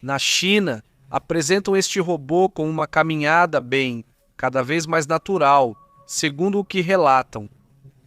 Na China, apresentam este robô com uma caminhada cada vez mais natural, segundo o que relatam.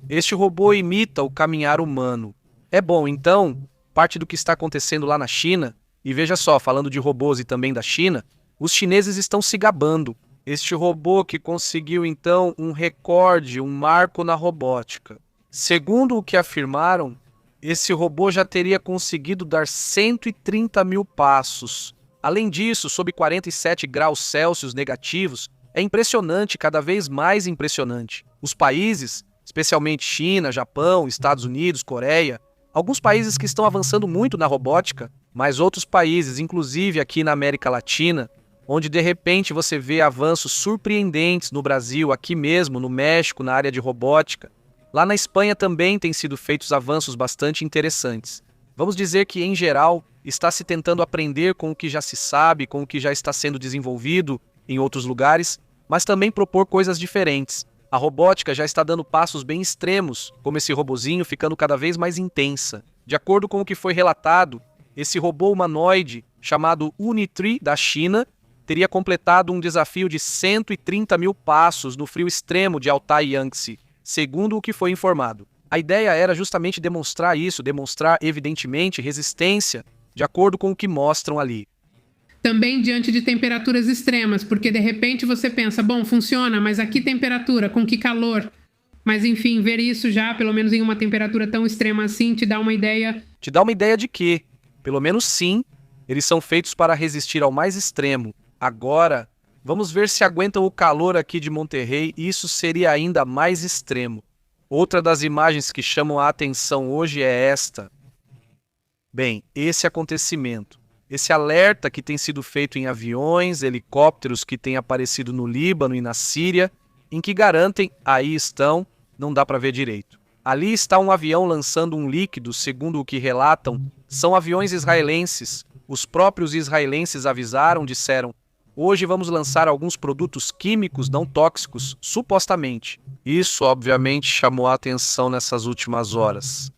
Este robô imita o caminhar humano. É bom, então, parte do que está acontecendo lá na China, e veja só, falando de robôs e também da China, os chineses estão se gabando. Este robô que conseguiu, então, um recorde, um marco na robótica. Segundo o que afirmaram, esse robô já teria conseguido dar 130 mil passos. Além disso, sob 47 graus Celsius negativos, é impressionante, cada vez mais impressionante. Os países, especialmente China, Japão, Estados Unidos, Coreia, alguns países que estão avançando muito na robótica, mas outros países, inclusive aqui na América Latina, onde de repente você vê avanços surpreendentes no Brasil, aqui mesmo, no México, na área de robótica. Lá na Espanha também têm sido feitos avanços bastante interessantes. Vamos dizer que, em geral, está se tentando aprender com o que já se sabe, com o que já está sendo desenvolvido em outros lugares, mas também propor coisas diferentes. A robótica já está dando passos bem extremos, como esse robozinho ficando cada vez mais intensa. De acordo com o que foi relatado, esse robô humanoide, chamado Unitree da China, teria completado um desafio de 130 mil passos no frio extremo de Altai Yangtze, segundo o que foi informado. A ideia era justamente demonstrar isso, demonstrar evidentemente resistência, de acordo com o que mostram ali. Também diante de temperaturas extremas, porque de repente você pensa, bom, funciona, mas a que temperatura, com que calor? Mas enfim, ver isso já, pelo menos em uma temperatura tão extrema assim, te dá uma ideia... Te dá uma ideia de que, pelo menos sim, eles são feitos para resistir ao mais extremo. Agora, vamos ver se aguentam o calor aqui de Monterrey, e isso seria ainda mais extremo. Outra das imagens que chamam a atenção hoje é esta. Bem, esse acontecimento. Esse alerta que tem sido feito em aviões, helicópteros que têm aparecido no Líbano e na Síria, em que garantem, aí estão, não dá para ver direito. Ali está um avião lançando um líquido, segundo o que relatam, são aviões israelenses. Os próprios israelenses avisaram, disseram, hoje vamos lançar alguns produtos químicos não tóxicos, supostamente. Isso, obviamente, chamou a atenção nessas últimas horas.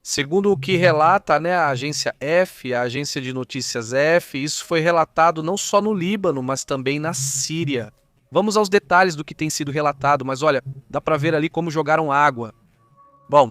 Segundo o que relata a agência F, a agência de notícias F, isso foi relatado não só no Líbano, mas também na Síria. Vamos aos detalhes do que tem sido relatado, mas olha, dá para ver ali como jogaram água. Bom,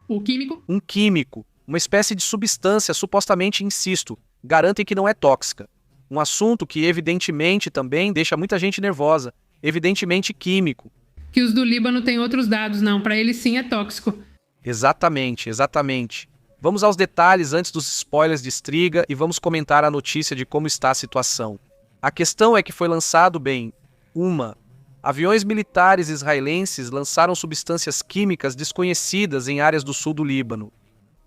o químico? Um químico, uma espécie de substância, supostamente, insisto, garantem que não é tóxica. Um assunto que evidentemente também deixa muita gente nervosa, evidentemente químico. Que os do Líbano têm outros dados, não, para eles sim é tóxico. Exatamente, exatamente. Vamos aos detalhes antes dos spoilers de Striga e vamos comentar a notícia de como está a situação. A questão é que foi lançado, aviões militares israelenses lançaram substâncias químicas desconhecidas em áreas do sul do Líbano.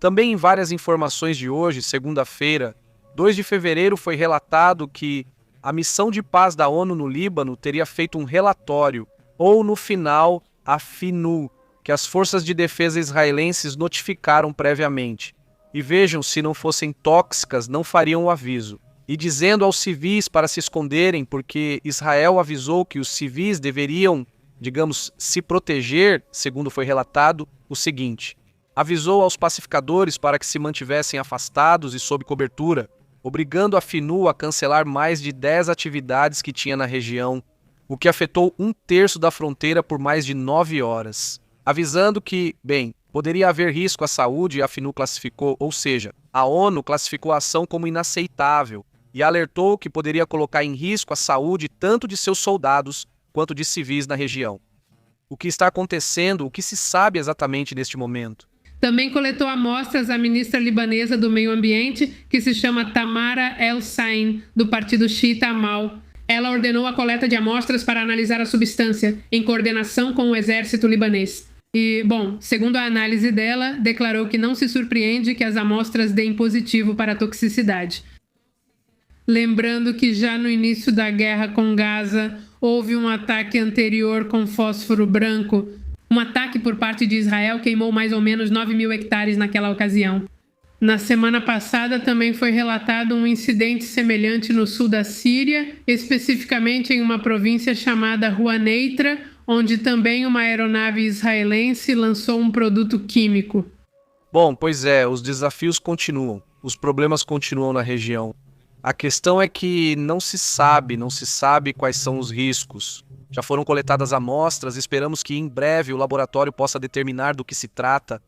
Também em várias informações de hoje, segunda-feira, 2 de fevereiro, foi relatado que a missão de paz da ONU no Líbano teria feito um relatório, ou no final, a FINU, que as forças de defesa israelenses notificaram previamente. E vejam, se não fossem tóxicas, não fariam o aviso. E dizendo aos civis para se esconderem, porque Israel avisou que os civis deveriam, se proteger, segundo foi relatado, o seguinte. Avisou aos pacificadores para que se mantivessem afastados e sob cobertura, obrigando a FINU a cancelar mais de 10 atividades que tinha na região, o que afetou 1/3 da fronteira por mais de 9 horas. Avisando que, poderia haver risco à saúde e a FINU classificou, ou seja, a ONU classificou a ação como inaceitável e alertou que poderia colocar em risco a saúde tanto de seus soldados quanto de civis na região. O que está acontecendo, o que se sabe exatamente neste momento? Também coletou amostras a ministra libanesa do Meio Ambiente, que se chama Tamara El-Sain, do partido xiita Amal. Ela ordenou a coleta de amostras para analisar a substância, em coordenação com o exército libanês. E, segundo a análise dela, declarou que não se surpreende que as amostras deem positivo para a toxicidade. Lembrando que já no início da guerra com Gaza, houve um ataque anterior com fósforo branco. Um ataque por parte de Israel queimou mais ou menos 9 mil hectares naquela ocasião. Na semana passada também foi relatado um incidente semelhante no sul da Síria, especificamente em uma província chamada Huaneitra, onde também uma aeronave israelense lançou um produto químico. Pois é, os desafios continuam, os problemas continuam na região. A questão é que não se sabe quais são os riscos. Já foram coletadas amostras, esperamos que em breve o laboratório possa determinar do que se trata.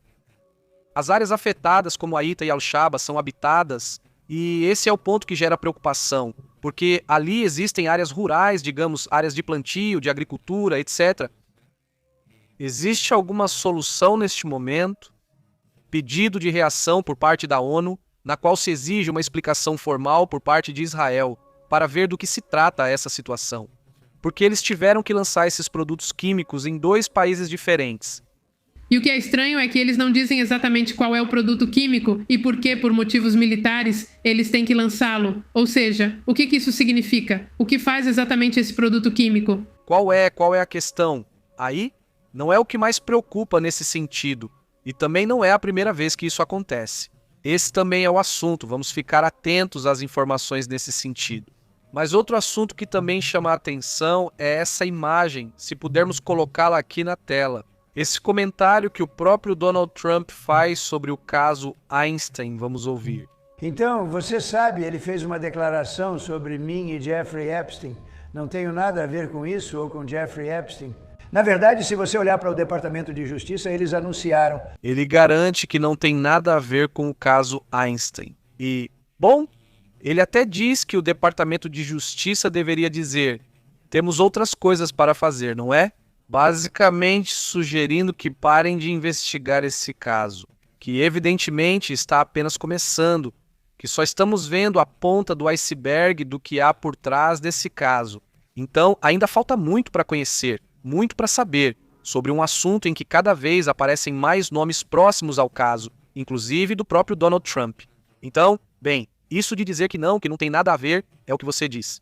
As áreas afetadas, como Aita e Al-Shaba, são habitadas e esse é o ponto que gera preocupação, porque ali existem áreas rurais, digamos, áreas de plantio, de agricultura, etc. Existe alguma solução neste momento? Pedido de reação por parte da ONU, na qual se exige uma explicação formal por parte de Israel, para ver do que se trata essa situação. Porque eles tiveram que lançar esses produtos químicos em 2 países diferentes. E o que é estranho é que eles não dizem exatamente qual é o produto químico e por que, por motivos militares, eles têm que lançá-lo. Ou seja, o que isso significa? O que faz exatamente esse produto químico? Qual é a questão? Aí, não é o que mais preocupa nesse sentido. E também não é a primeira vez que isso acontece. Esse também é o assunto, vamos ficar atentos às informações nesse sentido. Mas outro assunto que também chama a atenção é essa imagem, se pudermos colocá-la aqui na tela. Esse comentário que o próprio Donald Trump faz sobre o caso Einstein, vamos ouvir. Então, você sabe, ele fez uma declaração sobre mim e Jeffrey Epstein. Não tenho nada a ver com isso ou com Jeffrey Epstein. Na verdade, se você olhar para o Departamento de Justiça, eles anunciaram. Ele garante que não tem nada a ver com o caso Einstein. E, bom, ele até diz que o Departamento de Justiça deveria dizer: temos outras coisas para fazer, não é? Basicamente sugerindo que parem de investigar esse caso, que evidentemente está apenas começando, que só estamos vendo a ponta do iceberg do que há por trás desse caso. Então, ainda falta muito para conhecer, muito para saber, sobre um assunto em que cada vez aparecem mais nomes próximos ao caso, inclusive do próprio Donald Trump. Então, bem, isso de dizer que não tem nada a ver, é o que você diz.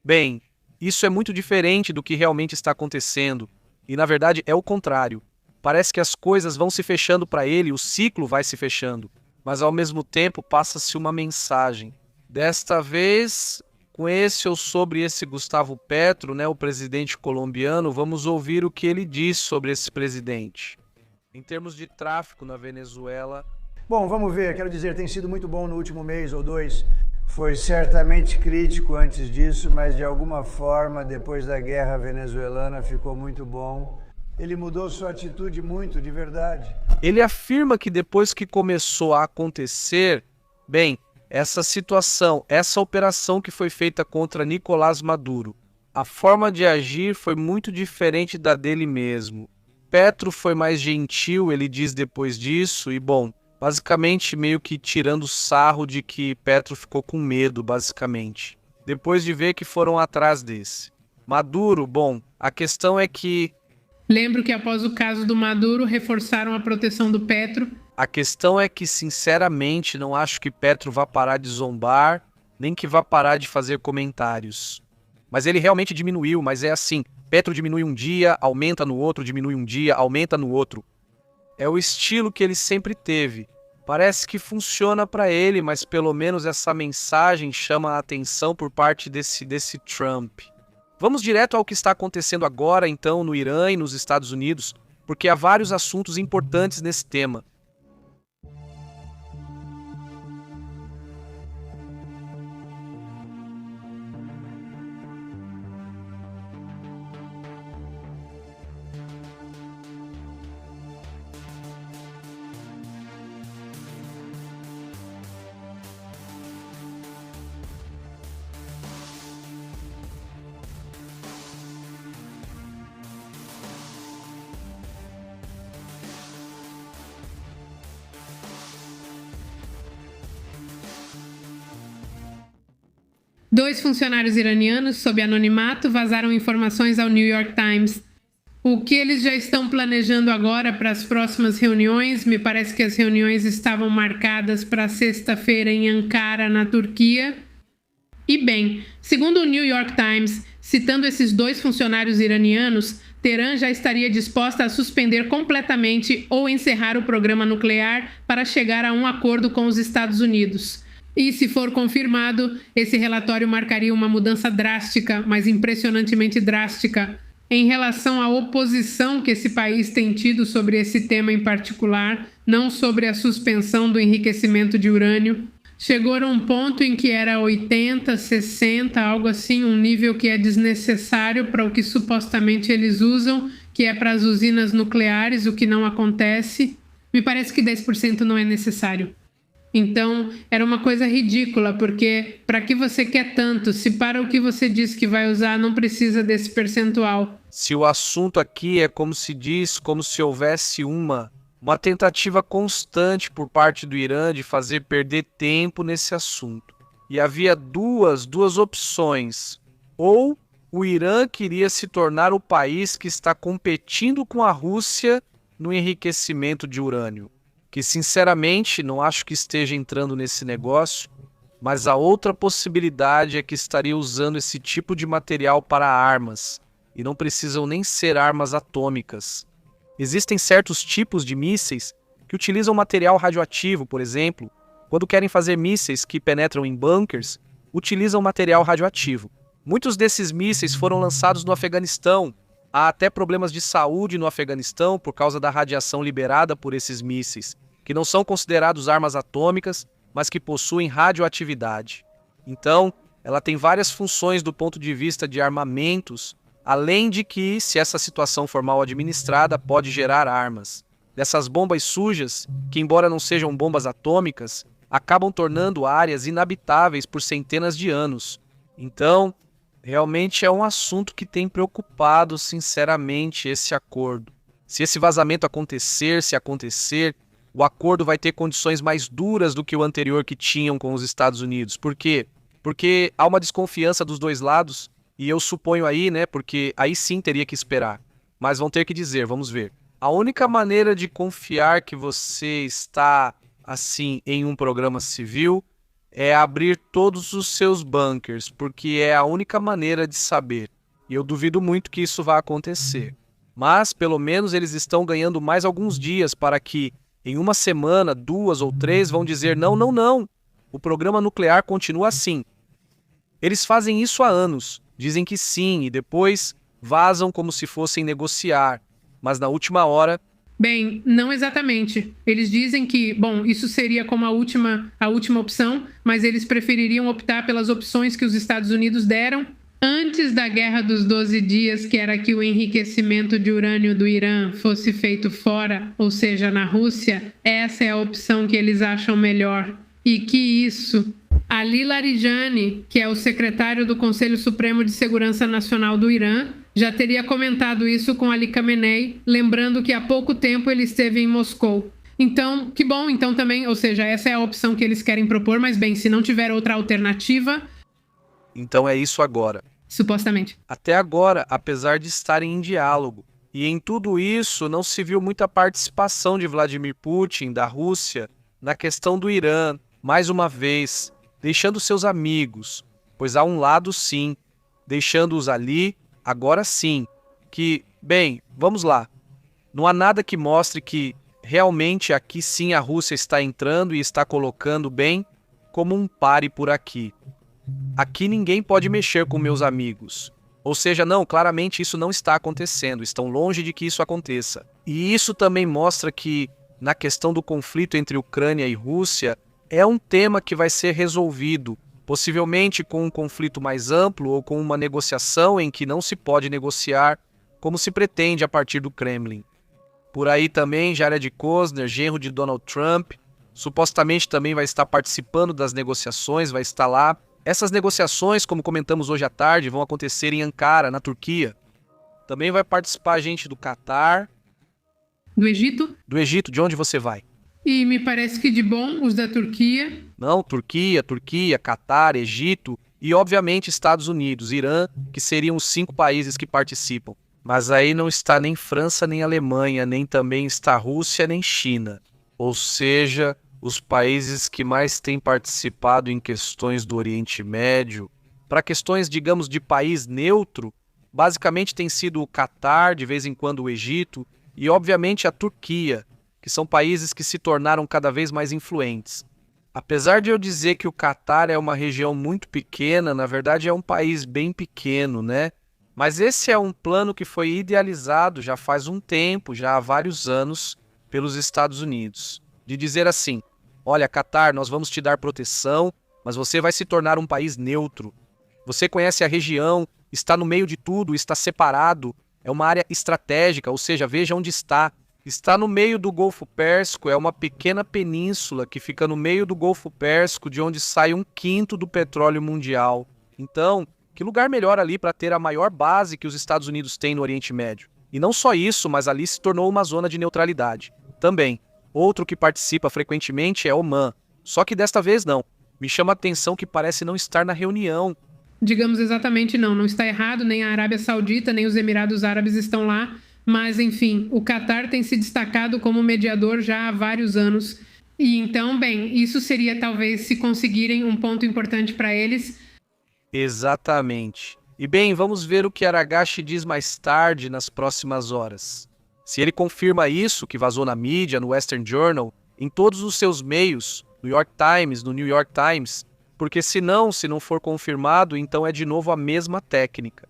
Bem, isso é muito diferente do que realmente está acontecendo. E, na verdade, é o contrário. Parece que as coisas vão se fechando para ele, o ciclo vai se fechando. Mas, ao mesmo tempo, passa-se uma mensagem. Desta vez, com esse ou sobre esse Gustavo Petro, o presidente colombiano, vamos ouvir o que ele diz sobre esse presidente. Em termos de tráfico na Venezuela... Bom, vamos ver. Quero dizer, tem sido muito bom no último mês ou 2. Foi certamente crítico antes disso, mas de alguma forma, depois da guerra venezuelana, ficou muito bom. Ele mudou sua atitude muito, de verdade. Ele afirma que depois que começou a acontecer, bem, essa situação, essa operação que foi feita contra Nicolás Maduro, a forma de agir foi muito diferente da dele mesmo. Petro foi mais gentil, ele diz depois disso, e bom, basicamente meio que tirando sarro de que Petro ficou com medo, basicamente, depois de ver que foram atrás desse. Maduro, bom, a questão é que... Lembro que após o caso do Maduro, reforçaram a proteção do Petro. A questão é que, sinceramente, não acho que Petro vá parar de zombar, nem que vá parar de fazer comentários. Mas ele realmente diminuiu, mas é assim, Petro diminui um dia, aumenta no outro, diminui um dia, aumenta no outro. É o estilo que ele sempre teve. Parece que funciona para ele, mas pelo menos essa mensagem chama a atenção por parte desse Trump. Vamos direto ao que está acontecendo agora, então, no Irã e nos Estados Unidos, porque há vários assuntos importantes nesse tema. Dois funcionários iranianos, sob anonimato, vazaram informações ao New York Times. O que eles já estão planejando agora para as próximas reuniões? Me parece que as reuniões estavam marcadas para sexta-feira em Ankara, na Turquia. E bem, segundo o New York Times, citando esses dois funcionários iranianos, Teherã já estaria disposta a suspender completamente ou encerrar o programa nuclear para chegar a um acordo com os Estados Unidos. E, se for confirmado, esse relatório marcaria uma mudança drástica, mas impressionantemente drástica, em relação à oposição que esse país tem tido sobre esse tema em particular, não sobre a suspensão do enriquecimento de urânio. chegou a um ponto em que era 80, 60, algo assim, um nível que é desnecessário para o que supostamente eles usam, que é para as usinas nucleares, o que não acontece. Me parece que 10% não é necessário. Então, era uma coisa ridícula, porque para que você quer tanto? Se para o que você diz que vai usar não precisa desse percentual. Se o assunto aqui é como se diz, como se houvesse uma tentativa constante por parte do Irã de fazer perder tempo nesse assunto. E havia duas opções. Ou o Irã queria se tornar o país que está competindo com a Rússia no enriquecimento de urânio, que sinceramente não acho que esteja entrando nesse negócio, mas a outra possibilidade é que estaria usando esse tipo de material para armas, e não precisam nem ser armas atômicas. Existem certos tipos de mísseis que utilizam material radioativo, por exemplo. Quando querem fazer mísseis que penetram em bunkers, utilizam material radioativo. Muitos desses mísseis foram lançados no Afeganistão. Há até problemas de saúde no Afeganistão por causa da radiação liberada por esses mísseis, que não são considerados armas atômicas, mas que possuem radioatividade. Então, ela tem várias funções do ponto de vista de armamentos, além de que, se essa situação for mal administrada, pode gerar armas. Dessas bombas sujas, que embora não sejam bombas atômicas, acabam tornando áreas inabitáveis por centenas de anos. Então, realmente é um assunto que tem preocupado sinceramente esse acordo. Se esse vazamento acontecer, o acordo vai ter condições mais duras do que o anterior que tinham com os Estados Unidos. Por quê? Porque há uma desconfiança dos dois lados. E eu suponho aí, né, porque aí sim teria que esperar. Mas vão ter que dizer, vamos ver. A única maneira de confiar que você está, assim, em um programa civil é abrir todos os seus bunkers, porque é a única maneira de saber. E eu duvido muito que isso vá acontecer. Mas, pelo menos, eles estão ganhando mais alguns dias para que, em uma semana, 2 ou 3, vão dizer não, não, não. O programa nuclear continua assim. Eles fazem isso há anos. Dizem que sim e depois vazam como se fossem negociar. Mas na última hora... Bem, não exatamente. Eles dizem que, bom, isso seria como a última opção, mas eles prefeririam optar pelas opções que os Estados Unidos deram antes da Guerra dos 12 Dias, que era que o enriquecimento de urânio do Irã fosse feito fora, ou seja, na Rússia. Essa é a opção que eles acham melhor. E que isso... Ali Larijani, que é o secretário do Conselho Supremo de Segurança Nacional do Irã, já teria comentado isso com Ali Khamenei, lembrando que há pouco tempo ele esteve em Moscou. Então, que bom, então também, ou seja, essa é a opção que eles querem propor, mas bem, se não tiver outra alternativa... Então é isso agora. Supostamente. Até agora, apesar de estarem em diálogo. E em tudo isso não se viu muita participação de Vladimir Putin, da Rússia, na questão do Irã, mais uma vez... deixando seus amigos, pois há um lado sim, deixando-os ali, agora sim, que, bem, vamos lá, não há nada que mostre que realmente aqui sim a Rússia está entrando e está colocando bem como um pare por aqui. Aqui ninguém pode mexer com meus amigos. Ou seja, não, claramente isso não está acontecendo, estão longe de que isso aconteça. E isso também mostra que, na questão do conflito entre Ucrânia e Rússia, é um tema que vai ser resolvido, possivelmente com um conflito mais amplo ou com uma negociação em que não se pode negociar, como se pretende a partir do Kremlin. Por aí também, Jared Kushner, genro de Donald Trump, supostamente também vai estar participando das negociações, vai estar lá. Essas negociações, como comentamos hoje à tarde, vão acontecer em Ankara, na Turquia. Também vai participar gente do Catar. Do Egito? Do Egito, de onde você vai? E me parece que de bom, os da Turquia. Não, Turquia, Catar, Egito e, obviamente, Estados Unidos, Irã, que seriam os 5 países que participam. Mas aí não está nem França, nem Alemanha, nem também está Rússia, nem China. Ou seja, os países que mais têm participado em questões do Oriente Médio. Para questões, digamos, de país neutro, basicamente tem sido o Catar, de vez em quando o Egito e, obviamente, a Turquia, que são países que se tornaram cada vez mais influentes. Apesar de eu dizer que o Catar é uma região muito pequena, na verdade é um país bem pequeno, né? Mas esse é um plano que foi idealizado já faz um tempo, já há vários anos, pelos Estados Unidos. De dizer assim, olha, Catar, nós vamos te dar proteção, mas você vai se tornar um país neutro. Você conhece a região, está no meio de tudo, está separado, é uma área estratégica, ou seja, veja onde está. Está no meio do Golfo Pérsico, é uma pequena península que fica no meio do Golfo Pérsico, de onde sai 1/5 do petróleo mundial. Então, que lugar melhor ali para ter a maior base que os Estados Unidos têm no Oriente Médio? E não só isso, mas ali se tornou uma zona de neutralidade. Também, outro que participa frequentemente é Omã, só que desta vez não. Me chama a atenção que parece não estar na reunião. Digamos exatamente não está errado, nem a Arábia Saudita, nem os Emirados Árabes estão lá, mas enfim, o Catar tem se destacado como mediador já há vários anos. E então, bem, isso seria talvez, se conseguirem, um ponto importante para eles. Exatamente. E bem, vamos ver o que Aragashi diz mais tarde, nas próximas horas. Se ele confirma isso, que vazou na mídia, no Western Journal, em todos os seus meios, no York Times, no New York Times, porque se não for confirmado, então é de novo a mesma técnica.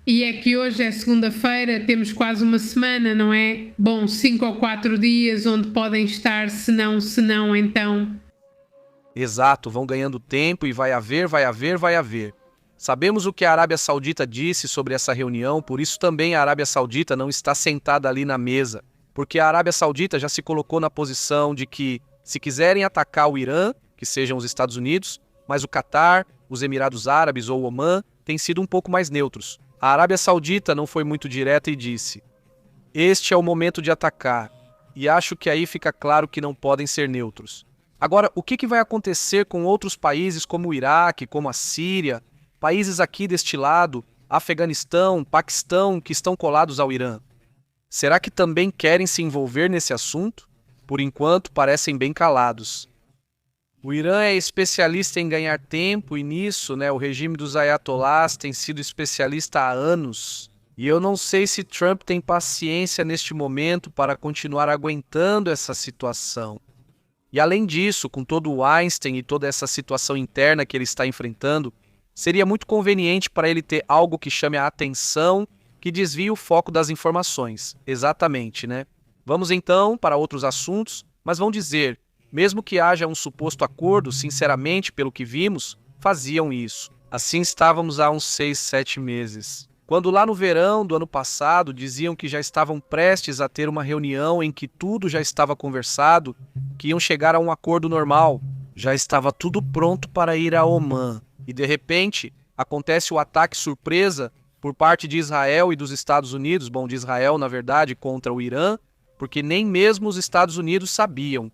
E é que hoje é segunda-feira, temos quase uma semana, não é? Bom, 5 ou 4 dias onde podem estar, se não, então... Exato, vão ganhando tempo e vai haver. Sabemos o que a Arábia Saudita disse sobre essa reunião, por isso também a Arábia Saudita não está sentada ali na mesa, porque a Arábia Saudita já se colocou na posição de que, se quiserem atacar o Irã, que sejam os Estados Unidos, mas o Catar, os Emirados Árabes ou Omã têm sido um pouco mais neutros. A Arábia Saudita não foi muito direta e disse: este é o momento de atacar, e acho que aí fica claro que não podem ser neutros. Agora, o que vai acontecer com outros países como o Iraque, como a Síria, países aqui deste lado, Afeganistão, Paquistão, que estão colados ao Irã? Será que também querem se envolver nesse assunto? Por enquanto, parecem bem calados. O Irã é especialista em ganhar tempo e nisso, o regime dos ayatolás tem sido especialista há anos. E eu não sei se Trump tem paciência neste momento para continuar aguentando essa situação. E além disso, com todo o Weinstein e toda essa situação interna que ele está enfrentando, seria muito conveniente para ele ter algo que chame a atenção, que desvie o foco das informações. Exatamente, né? Vamos então para outros assuntos, mas vão dizer, mesmo que haja um suposto acordo, sinceramente, pelo que vimos, faziam isso. Assim estávamos há uns 6, 7 meses. Quando lá no verão do ano passado diziam que já estavam prestes a ter uma reunião em que tudo já estava conversado, que iam chegar a um acordo normal, já estava tudo pronto para ir a Omã. E de repente, acontece o ataque surpresa por parte de Israel e dos Estados Unidos, de Israel, na verdade, contra o Irã, porque nem mesmo os Estados Unidos sabiam.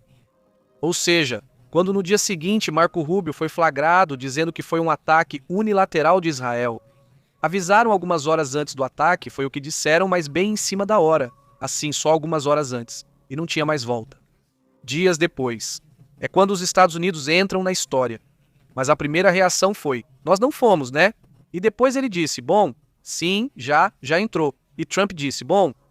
Ou seja, quando no dia seguinte Marco Rubio foi flagrado dizendo que foi um ataque unilateral de Israel, avisaram algumas horas antes do ataque, foi o que disseram, mas bem em cima da hora, assim, só algumas horas antes, e não tinha mais volta. Dias depois, é quando os Estados Unidos entram na história. Mas a primeira reação foi, nós não fomos, né? E depois ele disse, sim, já entrou. E Trump disse,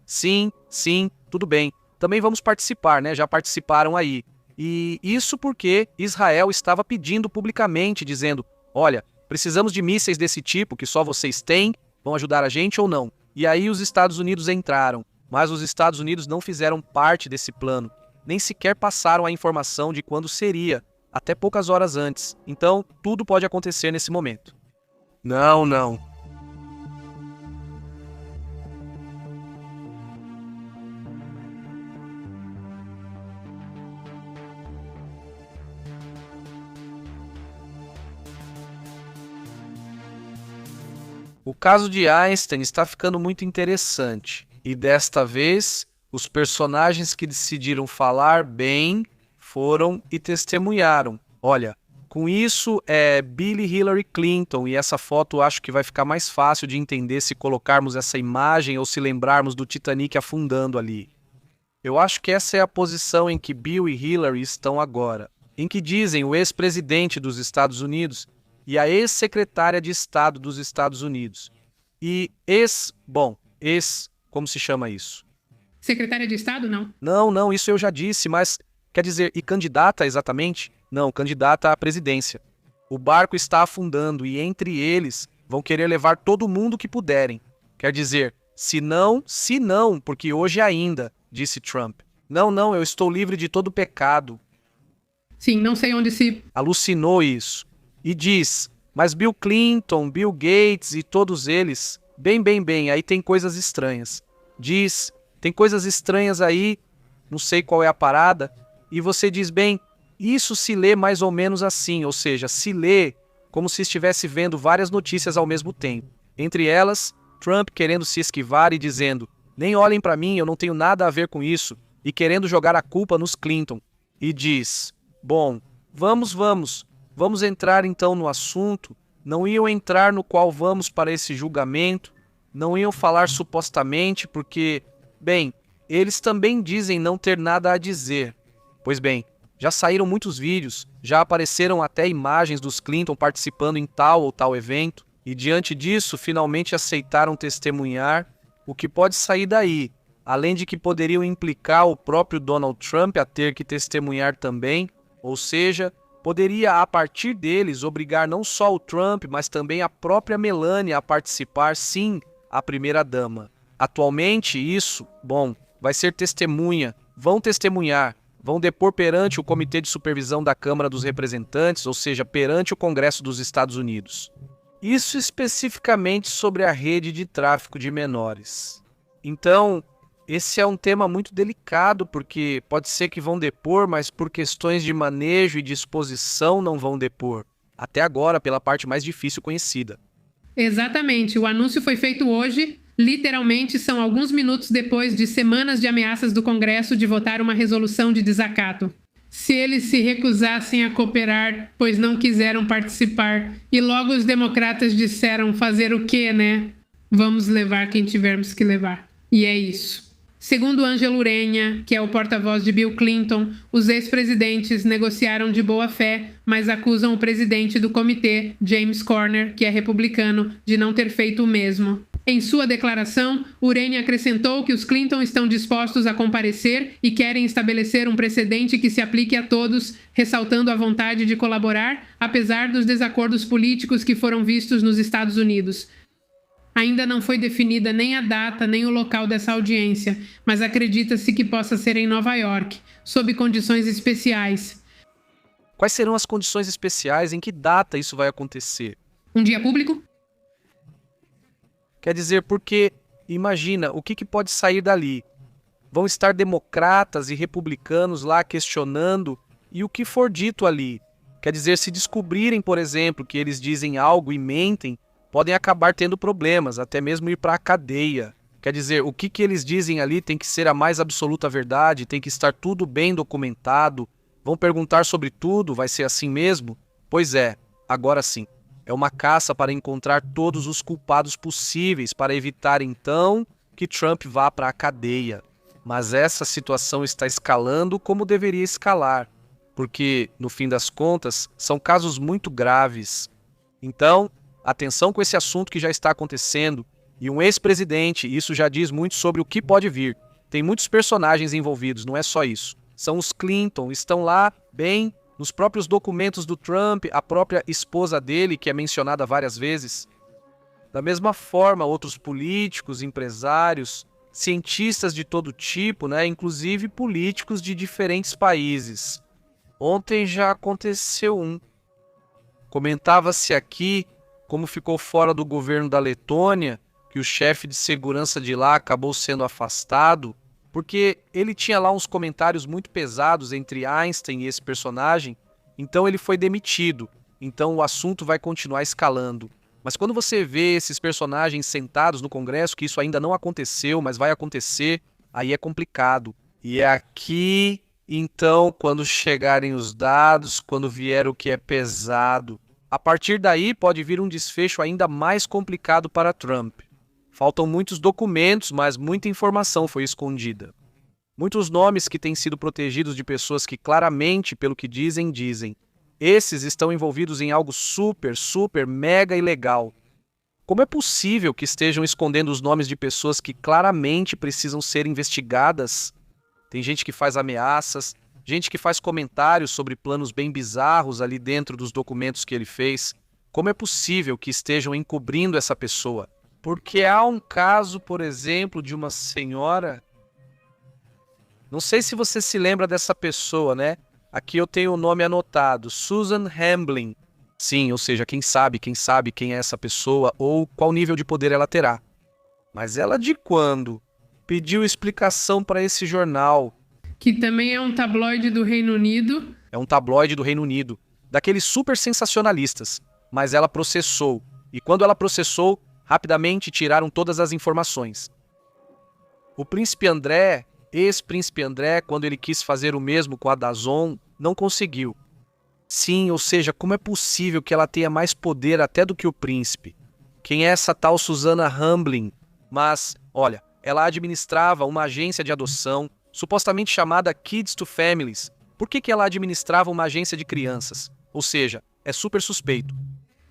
sim, tudo bem, também vamos participar, né? Já participaram aí. E isso porque Israel estava pedindo publicamente, dizendo, olha, precisamos de mísseis desse tipo que só vocês têm, vão ajudar a gente ou não? E aí os Estados Unidos entraram, mas os Estados Unidos não fizeram parte desse plano, nem sequer passaram a informação de quando seria, até poucas horas antes. Então, tudo pode acontecer nesse momento. Não. O caso de Einstein está ficando muito interessante, e desta vez, os personagens que decidiram falar bem foram e testemunharam. Olha, com isso é Bill e Hillary Clinton, e essa foto acho que vai ficar mais fácil de entender se colocarmos essa imagem ou se lembrarmos do Titanic afundando ali. Eu acho que essa é a posição em que Bill e Hillary estão agora, em que dizem o ex-presidente dos Estados Unidos e a ex-secretária de Estado dos Estados Unidos. E como se chama isso? Secretária de Estado, não? Não, isso eu já disse, mas quer dizer, e candidata exatamente? Não, candidata à presidência. O barco está afundando e entre eles vão querer levar todo mundo que puderem. Quer dizer, se não, porque hoje ainda, disse Trump. Não, eu estou livre de todo pecado. Sim, não sei onde se... alucinou isso. E diz, mas Bill Clinton, Bill Gates e todos eles, bem, aí tem coisas estranhas. Diz, tem coisas estranhas aí, não sei qual é a parada, e você diz, bem, isso se lê mais ou menos assim, ou seja, se lê como se estivesse vendo várias notícias ao mesmo tempo. Entre elas, Trump querendo se esquivar e dizendo, nem olhem para mim, eu não tenho nada a ver com isso, e querendo jogar a culpa nos Clinton. E diz, bom, vamos entrar então no assunto, não iam entrar no qual vamos para esse julgamento, não iam falar supostamente porque, bem, eles também dizem não ter nada a dizer. Pois bem, já saíram muitos vídeos, já apareceram até imagens dos Clinton participando em tal ou tal evento, e diante disso finalmente aceitaram testemunhar. O que pode sair daí, além de que poderiam implicar o próprio Donald Trump a ter que testemunhar também, ou seja, poderia a partir deles obrigar não só o Trump, mas também a própria Melania a participar, sim, a primeira-dama. Atualmente isso, bom, vai ser testemunha, vão testemunhar, vão depor perante o Comitê de Supervisão da Câmara dos Representantes, ou seja, perante o Congresso dos Estados Unidos. Isso especificamente sobre a rede de tráfico de menores. Então, esse é um tema muito delicado, porque pode ser que vão depor, mas por questões de manejo e disposição não vão depor. Até agora, pela parte mais difícil conhecida. Exatamente, o anúncio foi feito hoje, literalmente são alguns minutos depois de semanas de ameaças do Congresso de votar uma resolução de desacato. Se eles se recusassem a cooperar, pois não quiseram participar, e logo os democratas disseram fazer o quê, né? Vamos levar quem tivermos que levar. E é isso. Segundo Ângelo Urenha, que é o porta-voz de Bill Clinton, os ex-presidentes negociaram de boa fé, mas acusam o presidente do comitê, James Corner, que é republicano, de não ter feito o mesmo. Em sua declaração, Urenha acrescentou que os Clinton estão dispostos a comparecer e querem estabelecer um precedente que se aplique a todos, ressaltando a vontade de colaborar, apesar dos desacordos políticos que foram vistos nos Estados Unidos. Ainda não foi definida nem a data nem o local dessa audiência, mas acredita-se que possa ser em Nova York, sob condições especiais. Quais serão as condições especiais? Em que data isso vai acontecer? Um dia público? Quer dizer, porque, imagina, o que pode sair dali? Vão estar democratas e republicanos lá questionando, e o que for dito ali? Quer dizer, se descobrirem, por exemplo, que eles dizem algo e mentem, podem acabar tendo problemas, até mesmo ir para a cadeia. Quer dizer, o que eles dizem ali tem que ser a mais absoluta verdade, tem que estar tudo bem documentado. Vão perguntar sobre tudo, vai ser assim mesmo? Pois é, agora sim. É uma caça para encontrar todos os culpados possíveis para evitar, então, que Trump vá para a cadeia. Mas essa situação está escalando como deveria escalar, porque, no fim das contas, são casos muito graves. Então, atenção com esse assunto que já está acontecendo. E um ex-presidente, isso já diz muito sobre o que pode vir. Tem muitos personagens envolvidos, não é só isso. São os Clinton, estão lá, bem, nos próprios documentos do Trump, a própria esposa dele, que é mencionada várias vezes. Da mesma forma, outros políticos, empresários, cientistas de todo tipo, né, inclusive políticos de diferentes países. Ontem já aconteceu um. Comentava-se aqui como ficou fora do governo da Letônia, que o chefe de segurança de lá acabou sendo afastado, porque ele tinha lá uns comentários muito pesados entre Einstein e esse personagem, então ele foi demitido. Então o assunto vai continuar escalando. Mas quando você vê esses personagens sentados no Congresso, que isso ainda não aconteceu, mas vai acontecer, aí é complicado. E é aqui, então, quando chegarem os dados, quando vier o que é pesado, a partir daí pode vir um desfecho ainda mais complicado para Trump. Faltam muitos documentos, mas muita informação foi escondida. Muitos nomes que têm sido protegidos de pessoas que claramente, pelo que dizem. Esses estão envolvidos em algo super, mega ilegal. Como é possível que estejam escondendo os nomes de pessoas que claramente precisam ser investigadas? Tem gente que faz ameaças, gente que faz comentários sobre planos bem bizarros ali dentro dos documentos que ele fez. Como é possível que estejam encobrindo essa pessoa? Porque há um caso, por exemplo, de uma senhora... Não sei se você se lembra dessa pessoa, né? Aqui eu tenho o nome anotado, Susan Hamblin. Sim, ou seja, quem sabe quem é essa pessoa ou qual nível de poder ela terá. Mas ela de quando? Pediu explicação para esse jornal. Que também é um tabloide do Reino Unido. É um tabloide do Reino Unido, daqueles super sensacionalistas. Mas ela processou. E quando ela processou, rapidamente tiraram todas as informações. O príncipe André, ex-príncipe André, quando ele quis fazer o mesmo com a DAZN, não conseguiu. Sim, ou seja, como é possível que ela tenha mais poder até do que o príncipe? Quem é essa tal Susana Hamblin? Mas, olha, ela administrava uma agência de adoção, supostamente chamada Kids to Families. Por que ela administrava uma agência de crianças? Ou seja, é super suspeito.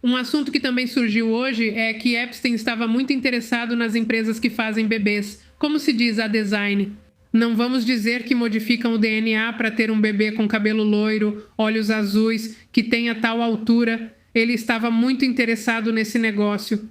Um assunto que também surgiu hoje é que Epstein estava muito interessado nas empresas que fazem bebês. Como se diz a design? Não vamos dizer que modificam o DNA para ter um bebê com cabelo loiro, olhos azuis, que tenha tal altura. Ele estava muito interessado nesse negócio.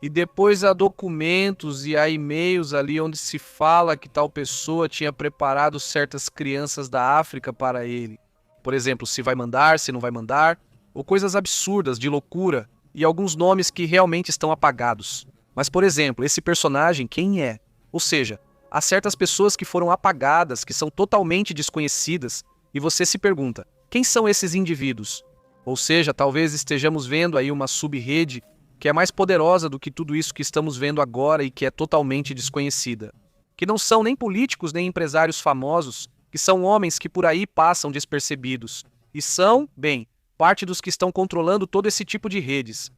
E depois há documentos e há e-mails ali onde se fala que tal pessoa tinha preparado certas crianças da África para ele. Por exemplo, se vai mandar, se não vai mandar, ou coisas absurdas, de loucura, e alguns nomes que realmente estão apagados. Mas, por exemplo, esse personagem, quem é? Ou seja, há certas pessoas que foram apagadas, que são totalmente desconhecidas, e você se pergunta, quem são esses indivíduos? Ou seja, talvez estejamos vendo aí uma sub-rede que é mais poderosa do que tudo isso que estamos vendo agora e que é totalmente desconhecida. Que não são nem políticos nem empresários famosos, que são homens que por aí passam despercebidos. E são, bem, parte dos que estão controlando todo esse tipo de redes.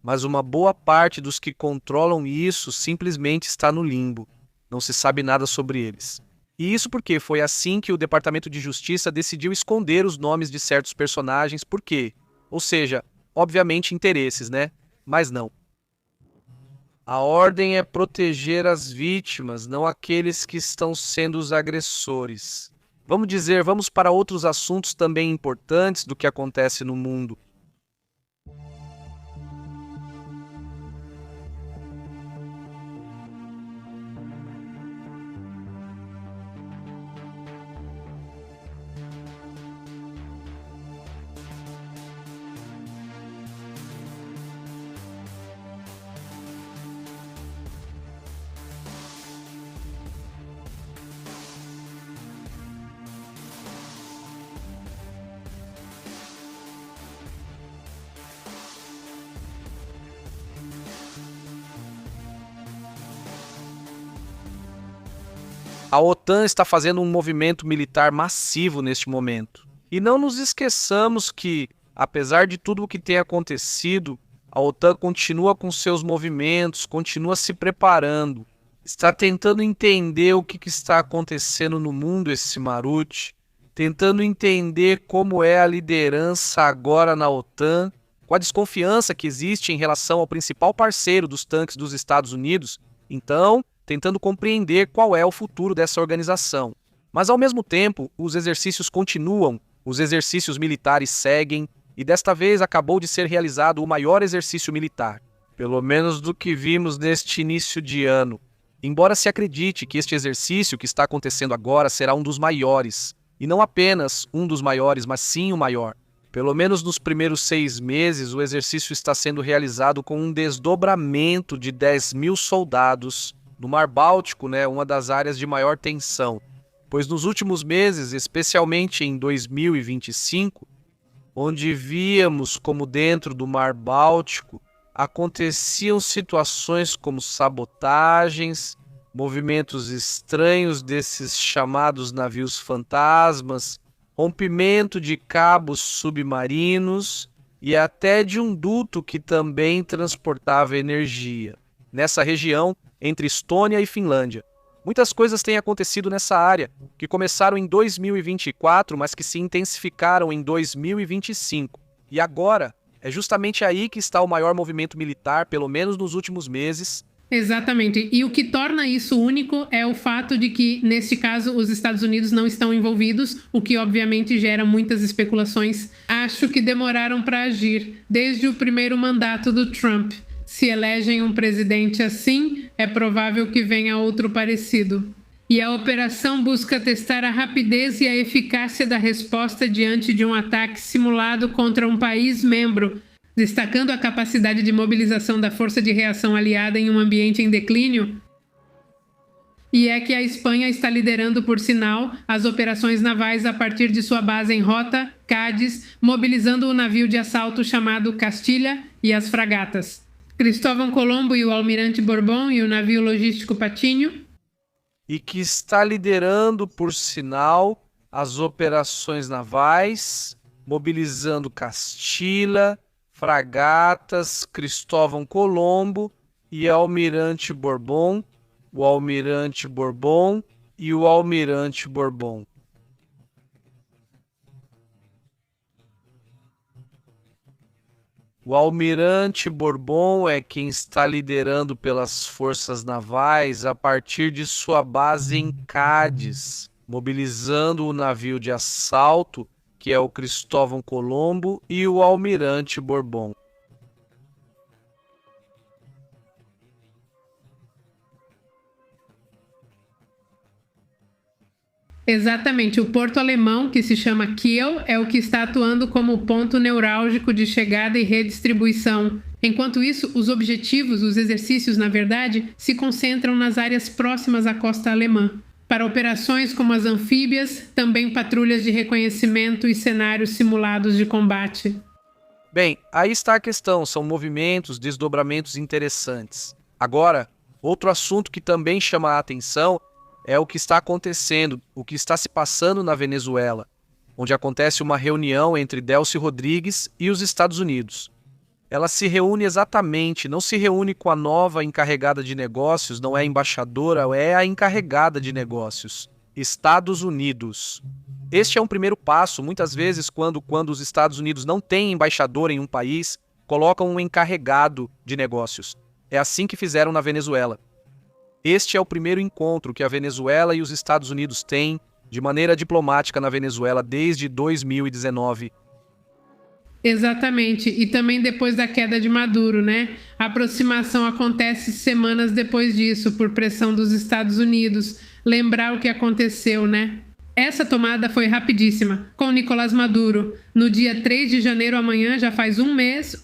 Mas uma boa parte dos que controlam isso simplesmente está no limbo. Não se sabe nada sobre eles. E isso porque foi assim que o Departamento de Justiça decidiu esconder os nomes de certos personagens, por quê? Ou seja, obviamente interesses, né? Mas não. A ordem é proteger as vítimas, não aqueles que estão sendo os agressores. Vamos para outros assuntos também importantes do que acontece no mundo. A OTAN está fazendo um movimento militar massivo neste momento. E não nos esqueçamos que, apesar de tudo o que tem acontecido, a OTAN continua com seus movimentos, continua se preparando, está tentando entender o que está acontecendo no mundo, esse Marute, tentando entender como é a liderança agora na OTAN, com a desconfiança que existe em relação ao principal parceiro dos tanques dos Estados Unidos. Então, tentando compreender qual é o futuro dessa organização. Mas, ao mesmo tempo, os exercícios continuam, os exercícios militares seguem, e desta vez acabou de ser realizado o maior exercício militar, pelo menos do que vimos neste início de ano. Embora se acredite que este exercício que está acontecendo agora será um dos maiores, e não apenas um dos maiores, mas sim o maior. Pelo menos nos primeiros 6 meses, o exercício está sendo realizado com um desdobramento de 10.000 soldados no Mar Báltico, uma das áreas de maior tensão, pois nos últimos meses, especialmente em 2025, onde víamos como dentro do Mar Báltico aconteciam situações como sabotagens, movimentos estranhos desses chamados navios fantasmas, rompimento de cabos submarinos e até de um duto que também transportava energia. Nessa região, entre Estônia e Finlândia. Muitas coisas têm acontecido nessa área, que começaram em 2024, mas que se intensificaram em 2025. E agora, é justamente aí que está o maior movimento militar, pelo menos nos últimos meses. Exatamente. E o que torna isso único é o fato de que, neste caso, os Estados Unidos não estão envolvidos, o que obviamente gera muitas especulações. Acho que demoraram para agir, desde o primeiro mandato do Trump. Se elegem um presidente assim, é provável que venha outro parecido. E a operação busca testar a rapidez e a eficácia da resposta diante de um ataque simulado contra um país membro, destacando a capacidade de mobilização da força de reação aliada em um ambiente em declínio. E é que a Espanha está liderando, por sinal, as operações navais a partir de sua base em Rota, Cádiz, mobilizando o navio de assalto chamado Castilha e as fragatas. Cristóvão Colombo e o almirante Bourbon e o navio logístico Patinho. E que está liderando, por sinal, as operações navais, mobilizando Castilha, fragatas, Cristóvão Colombo e almirante Bourbon, o almirante Bourbon e o almirante Bourbon. O almirante Bourbon é quem está liderando pelas forças navais a partir de sua base em Cádiz, mobilizando o navio de assalto, que é o Cristóvão Colombo, e o almirante Bourbon. Exatamente, o porto alemão, que se chama Kiel, é o que está atuando como ponto neurálgico de chegada e redistribuição. Enquanto isso, os objetivos, os exercícios, na verdade, se concentram nas áreas próximas à costa alemã. Para operações como as anfíbias, também patrulhas de reconhecimento e cenários simulados de combate. Bem, aí está a questão, são movimentos, desdobramentos interessantes. Agora, outro assunto que também chama a atenção é o que está acontecendo, o que está se passando na Venezuela, onde acontece uma reunião entre Delcy Rodrigues e os Estados Unidos. Ela se reúne exatamente, não se reúne com a nova encarregada de negócios, não é a embaixadora, é a encarregada de negócios, Estados Unidos. Este é um primeiro passo, muitas vezes quando os Estados Unidos não têm embaixador em um país, colocam um encarregado de negócios. É assim que fizeram na Venezuela. Este é o primeiro encontro que a Venezuela e os Estados Unidos têm de maneira diplomática na Venezuela desde 2019. Exatamente, e também depois da queda de Maduro, né? A aproximação acontece semanas depois disso, por pressão dos Estados Unidos. Lembrar o que aconteceu, né? Essa tomada foi rapidíssima, com Nicolás Maduro. No dia 3 de janeiro, amanhã, já faz um mês,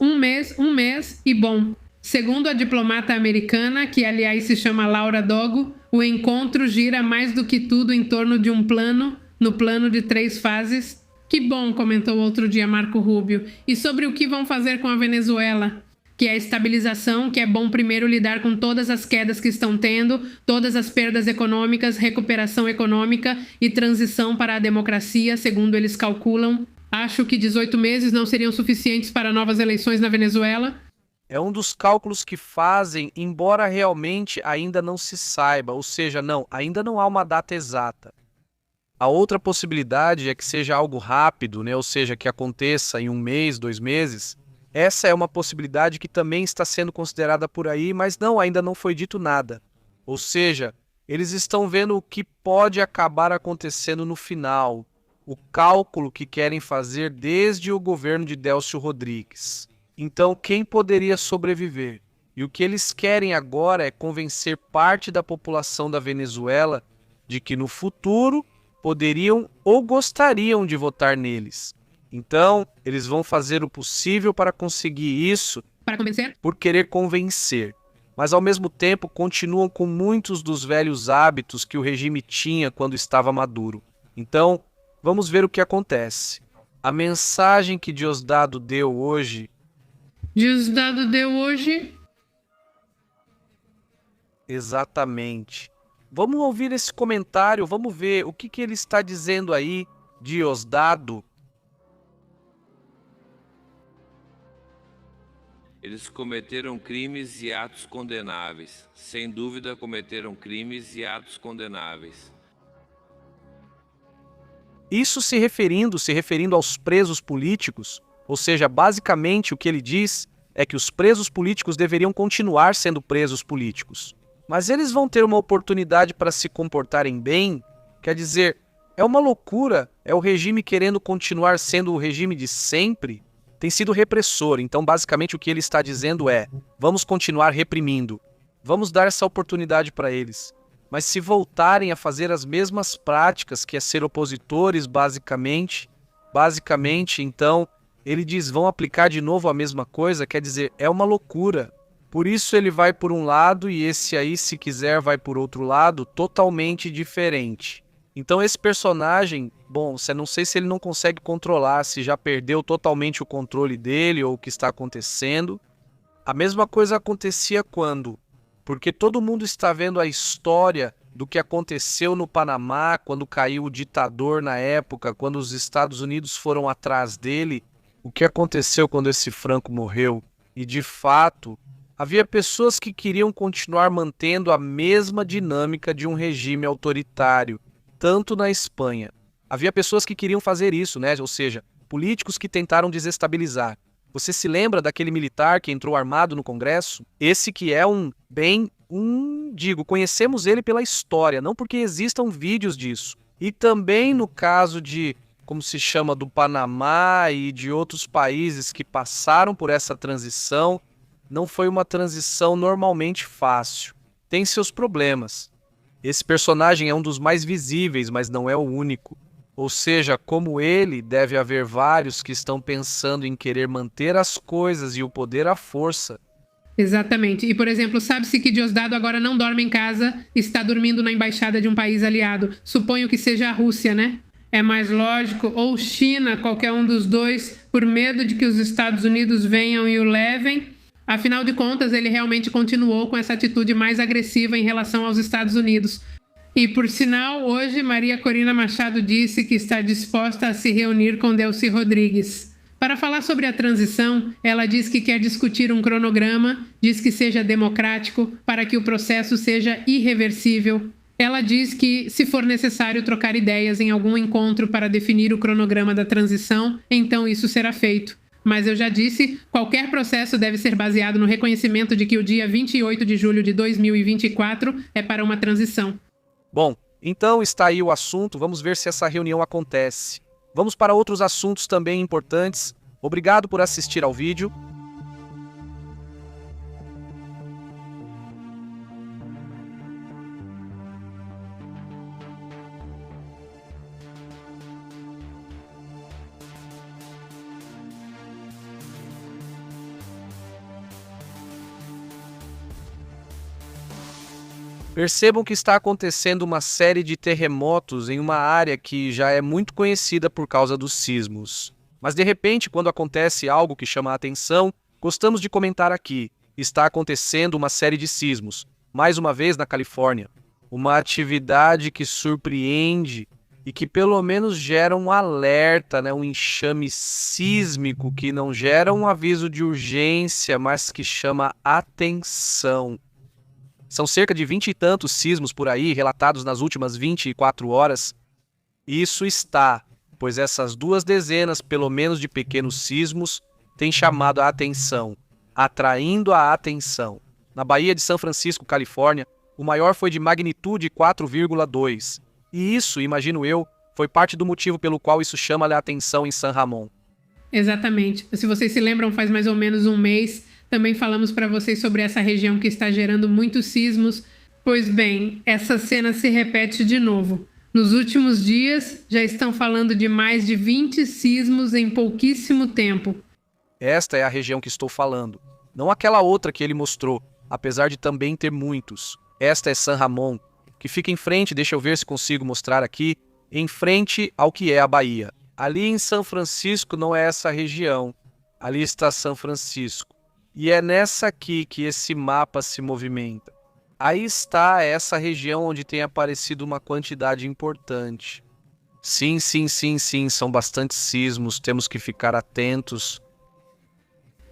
e bom. Segundo a diplomata americana, que aliás se chama Laura Dogo, o encontro gira mais do que tudo em torno de um plano, no plano de 3 fases. Que bom, comentou outro dia Marco Rubio. E sobre o que vão fazer com a Venezuela? Que é a estabilização, que é bom primeiro lidar com todas as quedas que estão tendo, todas as perdas econômicas, recuperação econômica e transição para a democracia, segundo eles calculam. Acho que 18 meses não seriam suficientes para novas eleições na Venezuela. É um dos cálculos que fazem, embora realmente ainda não se saiba, ou seja, ainda não há uma data exata. A outra possibilidade é que seja algo rápido, né? Ou seja, que aconteça em 1 mês, 2 meses. Essa é uma possibilidade que também está sendo considerada por aí, mas ainda não foi dito nada. Ou seja, eles estão vendo o que pode acabar acontecendo no final, o cálculo que querem fazer desde o governo de Delcy Rodrigues. Então, quem poderia sobreviver? E o que eles querem agora é convencer parte da população da Venezuela de que no futuro poderiam ou gostariam de votar neles. Então, eles vão fazer o possível para conseguir isso, Para convencer? por querer convencer. Mas, ao mesmo tempo, continuam com muitos dos velhos hábitos que o regime tinha quando estava maduro. Então, vamos ver o que acontece. A mensagem que Diosdado deu hoje... Diosdado deu hoje... Exatamente. Vamos ouvir esse comentário, vamos ver o que ele está dizendo aí, Diosdado. Eles cometeram crimes e atos condenáveis. Sem dúvida, cometeram crimes e atos condenáveis. Isso se referindo aos presos políticos, ou seja, basicamente o que ele diz é que os presos políticos deveriam continuar sendo presos políticos. Mas eles vão ter uma oportunidade para se comportarem bem, quer dizer, é uma loucura, é o regime querendo continuar sendo o regime de sempre, tem sido repressor, então basicamente o que ele está dizendo é, vamos continuar reprimindo, vamos dar essa oportunidade para eles. mas se voltarem a fazer as mesmas práticas, que é ser opositores, basicamente, então, ele diz, vão aplicar de novo a mesma coisa, quer dizer, é uma loucura. Por isso ele vai por um lado e esse aí, se quiser, vai por outro lado, totalmente diferente. Então esse personagem, bom, você não sei se ele não consegue controlar, se já perdeu totalmente o controle dele ou o que está acontecendo. A mesma coisa acontecia quando? Porque todo mundo está vendo a história do que aconteceu no Panamá, quando caiu o ditador na época, quando os Estados Unidos foram atrás dele, o que aconteceu quando esse Franco morreu. E de fato, havia pessoas que queriam continuar mantendo a mesma dinâmica de um regime autoritário, tanto na Espanha. Havia pessoas que queriam fazer isso, né? Ou seja, políticos que tentaram desestabilizar. Você se lembra daquele militar que entrou armado no Congresso? Esse que é conhecemos ele pela história, não porque existam vídeos disso. E também no caso de, como se chama, do Panamá e de outros países que passaram por essa transição, não foi uma transição normalmente fácil. Tem seus problemas. Esse personagem é um dos mais visíveis, mas não é o único. Ou seja, como ele, deve haver vários que estão pensando em querer manter as coisas e o poder à força. Exatamente. E, por exemplo, sabe-se que Diosdado agora não dorme em casa, está dormindo na embaixada de um país aliado. Suponho que seja a Rússia, né? É mais lógico, ou China, qualquer um dos dois, por medo de que os Estados Unidos venham e o levem. Afinal de contas, ele realmente continuou com essa atitude mais agressiva em relação aos Estados Unidos. E, por sinal, hoje Maria Corina Machado disse que está disposta a se reunir com Delcy Rodrigues. Para falar sobre a transição, ela diz que quer discutir um cronograma, diz que seja democrático, para que o processo seja irreversível. Ela diz que, se for necessário trocar ideias em algum encontro para definir o cronograma da transição, então isso será feito. Mas eu já disse, qualquer processo deve ser baseado no reconhecimento de que o dia 28 de julho de 2024 é para uma transição. Bom, então está aí o assunto, vamos ver se essa reunião acontece. Vamos para outros assuntos também importantes. Obrigado por assistir ao vídeo. Percebam que está acontecendo uma série de terremotos em uma área que já é muito conhecida por causa dos sismos. Mas de repente, quando acontece algo que chama a atenção, gostamos de comentar aqui. Está acontecendo uma série de sismos, mais uma vez na Califórnia. Uma atividade que surpreende e que pelo menos gera um alerta, um enxame sísmico que não gera um aviso de urgência, mas que chama atenção. São cerca de 20 e tantos sismos por aí, relatados nas últimas 24 horas. Isso está, pois essas 2 dezenas, pelo menos, de pequenos sismos têm chamado a atenção, atraindo a atenção. Na Baía de São Francisco, Califórnia, o maior foi de magnitude 4,2. E isso, imagino eu, foi parte do motivo pelo qual isso chama a atenção em San Ramon. Exatamente. Se vocês se lembram, faz mais ou menos um mês, também falamos para vocês sobre essa região que está gerando muitos sismos. Pois bem, essa cena se repete de novo. Nos últimos dias, já estão falando de mais de 20 sismos em pouquíssimo tempo. Esta é a região que estou falando. Não aquela outra que ele mostrou, apesar de também ter muitos. Esta é San Ramon, que fica em frente, deixa eu ver se consigo mostrar aqui, em frente ao que é a Bahia. Ali em São Francisco não é essa região. Ali está São Francisco. E é nessa aqui que esse mapa se movimenta. Aí está essa região onde tem aparecido uma quantidade importante. Sim, são bastantes sismos, temos que ficar atentos.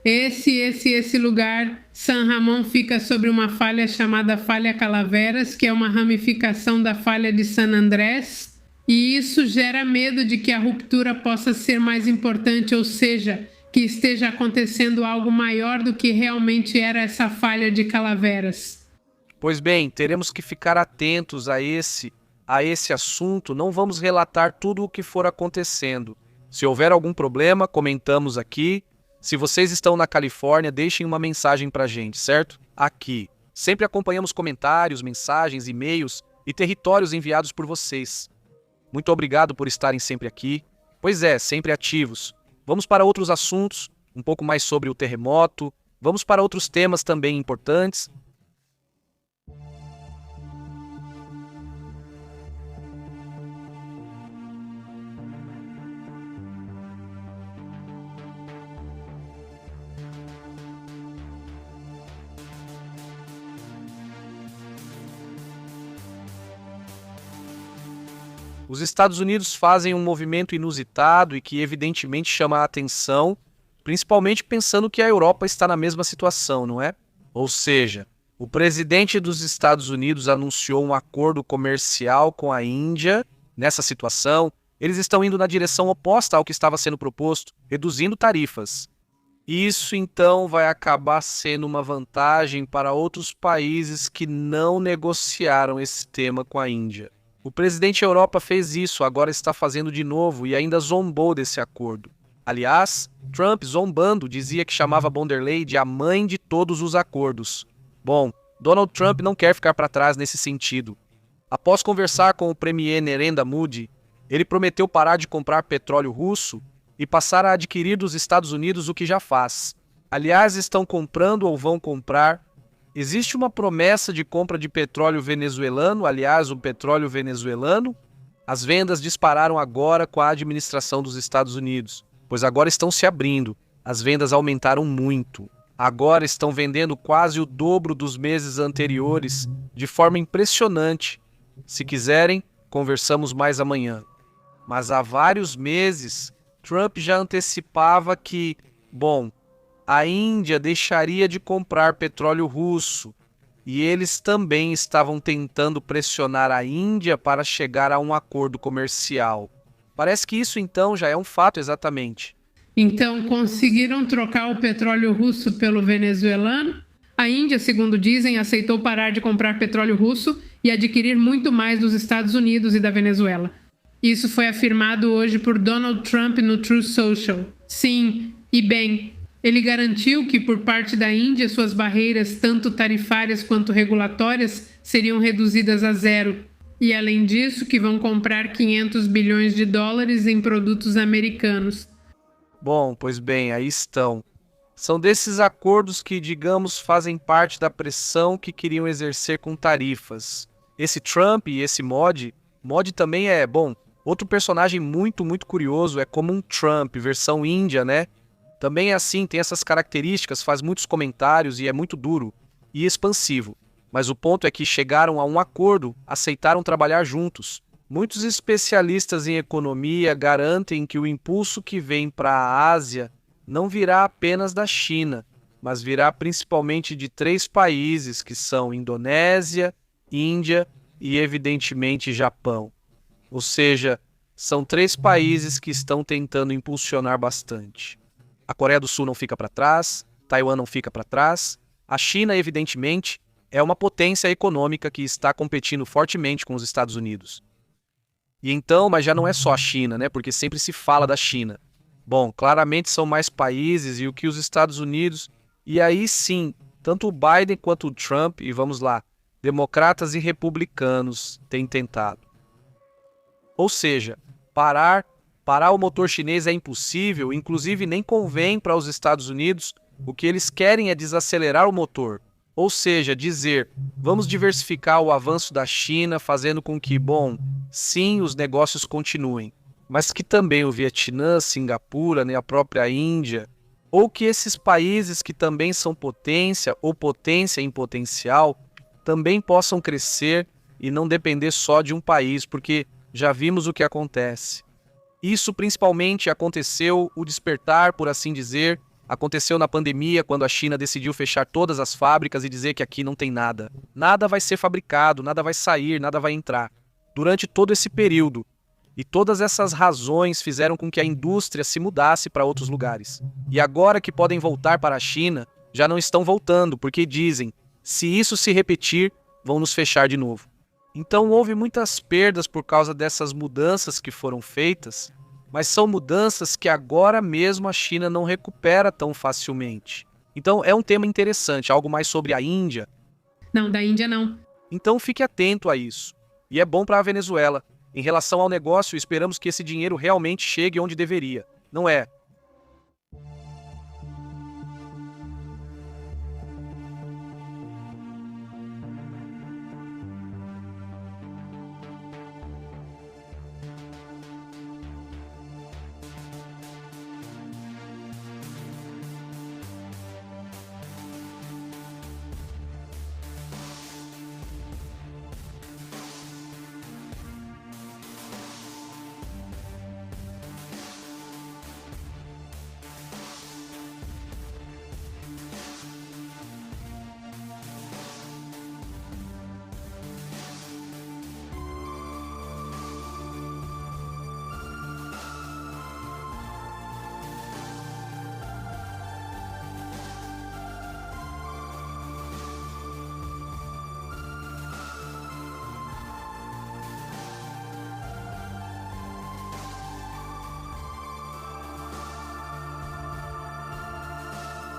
Esse lugar, San Ramon, fica sobre uma falha chamada Falha Calaveras, que é uma ramificação da falha de San Andrés. E isso gera medo de que a ruptura possa ser mais importante, ou seja, que esteja acontecendo algo maior do que realmente era essa falha de Calaveras. Pois bem, teremos que ficar atentos a esse assunto, não vamos relatar tudo o que for acontecendo. Se houver algum problema, comentamos aqui. Se vocês estão na Califórnia, deixem uma mensagem pra gente, certo? Aqui. Sempre acompanhamos comentários, mensagens, e-mails e territórios enviados por vocês. Muito obrigado por estarem sempre aqui. Pois é, sempre ativos. Vamos para outros assuntos, um pouco mais sobre o terremoto. Vamos para outros temas também importantes. Os Estados Unidos fazem um movimento inusitado e que evidentemente chama a atenção, principalmente pensando que a Europa está na mesma situação, não é? Ou seja, o presidente dos Estados Unidos anunciou um acordo comercial com a Índia. Nessa situação, eles estão indo na direção oposta ao que estava sendo proposto, reduzindo tarifas. Isso então vai acabar sendo uma vantagem para outros países que não negociaram esse tema com a Índia. O presidente da Europa fez isso, agora está fazendo de novo e ainda zombou desse acordo. Aliás, Trump, zombando, dizia que chamava von der Leyen de a mãe de todos os acordos. Bom, Donald Trump não quer ficar para trás nesse sentido. Após conversar com o premier Narendra Modi, ele prometeu parar de comprar petróleo russo e passar a adquirir dos Estados Unidos o que já faz. Aliás, estão comprando ou vão comprar. Existe uma promessa de compra de petróleo venezuelano, aliás, o petróleo venezuelano. As vendas dispararam agora com a administração dos Estados Unidos, pois agora estão se abrindo. As vendas aumentaram muito. Agora estão vendendo quase o dobro dos meses anteriores, de forma impressionante. Se quiserem, conversamos mais amanhã. Mas há vários meses, Trump já antecipava que, a Índia deixaria de comprar petróleo russo e eles também estavam tentando pressionar a Índia para chegar a um acordo comercial. Parece que isso então já é um fato exatamente. Então conseguiram trocar o petróleo russo pelo venezuelano? A Índia, segundo dizem, aceitou parar de comprar petróleo russo e adquirir muito mais dos Estados Unidos e da Venezuela. Isso foi afirmado hoje por Donald Trump no Truth Social. Sim, e bem, ele garantiu que por parte da Índia suas barreiras, tanto tarifárias quanto regulatórias, seriam reduzidas a zero. E além disso, que vão comprar 500 bilhões de dólares em produtos americanos. Bom, pois bem, aí estão. São desses acordos que, digamos, fazem parte da pressão que queriam exercer com tarifas. Esse Trump e esse Modi também é, outro personagem muito curioso, é como um Trump, versão Índia, né? Também é assim, tem essas características, faz muitos comentários e é muito duro e expansivo. Mas o ponto é que chegaram a um acordo, aceitaram trabalhar juntos. Muitos especialistas em economia garantem que o impulso que vem para a Ásia não virá apenas da China, mas virá principalmente de 3 países que são Indonésia, Índia e, evidentemente, Japão. Ou seja, são 3 países que estão tentando impulsionar bastante. A Coreia do Sul não fica para trás, Taiwan não fica para trás. A China, evidentemente, é uma potência econômica que está competindo fortemente com os Estados Unidos. E então, mas já não é só a China, né? Porque sempre se fala da China. Claramente são mais países e o que os Estados Unidos... E aí sim, tanto o Biden quanto o Trump, e vamos lá, democratas e republicanos têm tentado. Ou seja, parar o motor chinês é impossível, inclusive nem convém para os Estados Unidos. O que eles querem é desacelerar o motor. Ou seja, dizer, vamos diversificar o avanço da China, fazendo com que, sim, os negócios continuem, mas que também o Vietnã, Singapura, a própria Índia, ou que esses países que também são potência ou potência em potencial, também possam crescer e não depender só de um país, porque já vimos o que acontece. Isso principalmente aconteceu, o despertar, por assim dizer, aconteceu na pandemia, quando a China decidiu fechar todas as fábricas e dizer que aqui não tem nada. Nada vai ser fabricado, nada vai sair, nada vai entrar. Durante todo esse período. E todas essas razões fizeram com que a indústria se mudasse para outros lugares. E agora que podem voltar para a China, já não estão voltando, porque dizem, se isso se repetir, vão nos fechar de novo. Então houve muitas perdas por causa dessas mudanças que foram feitas, mas são mudanças que agora mesmo a China não recupera tão facilmente. Então é um tema interessante, algo mais sobre a Índia. Não, da Índia não. Então fique atento a isso. E é bom para a Venezuela. Em relação ao negócio, esperamos que esse dinheiro realmente chegue onde deveria. Não é?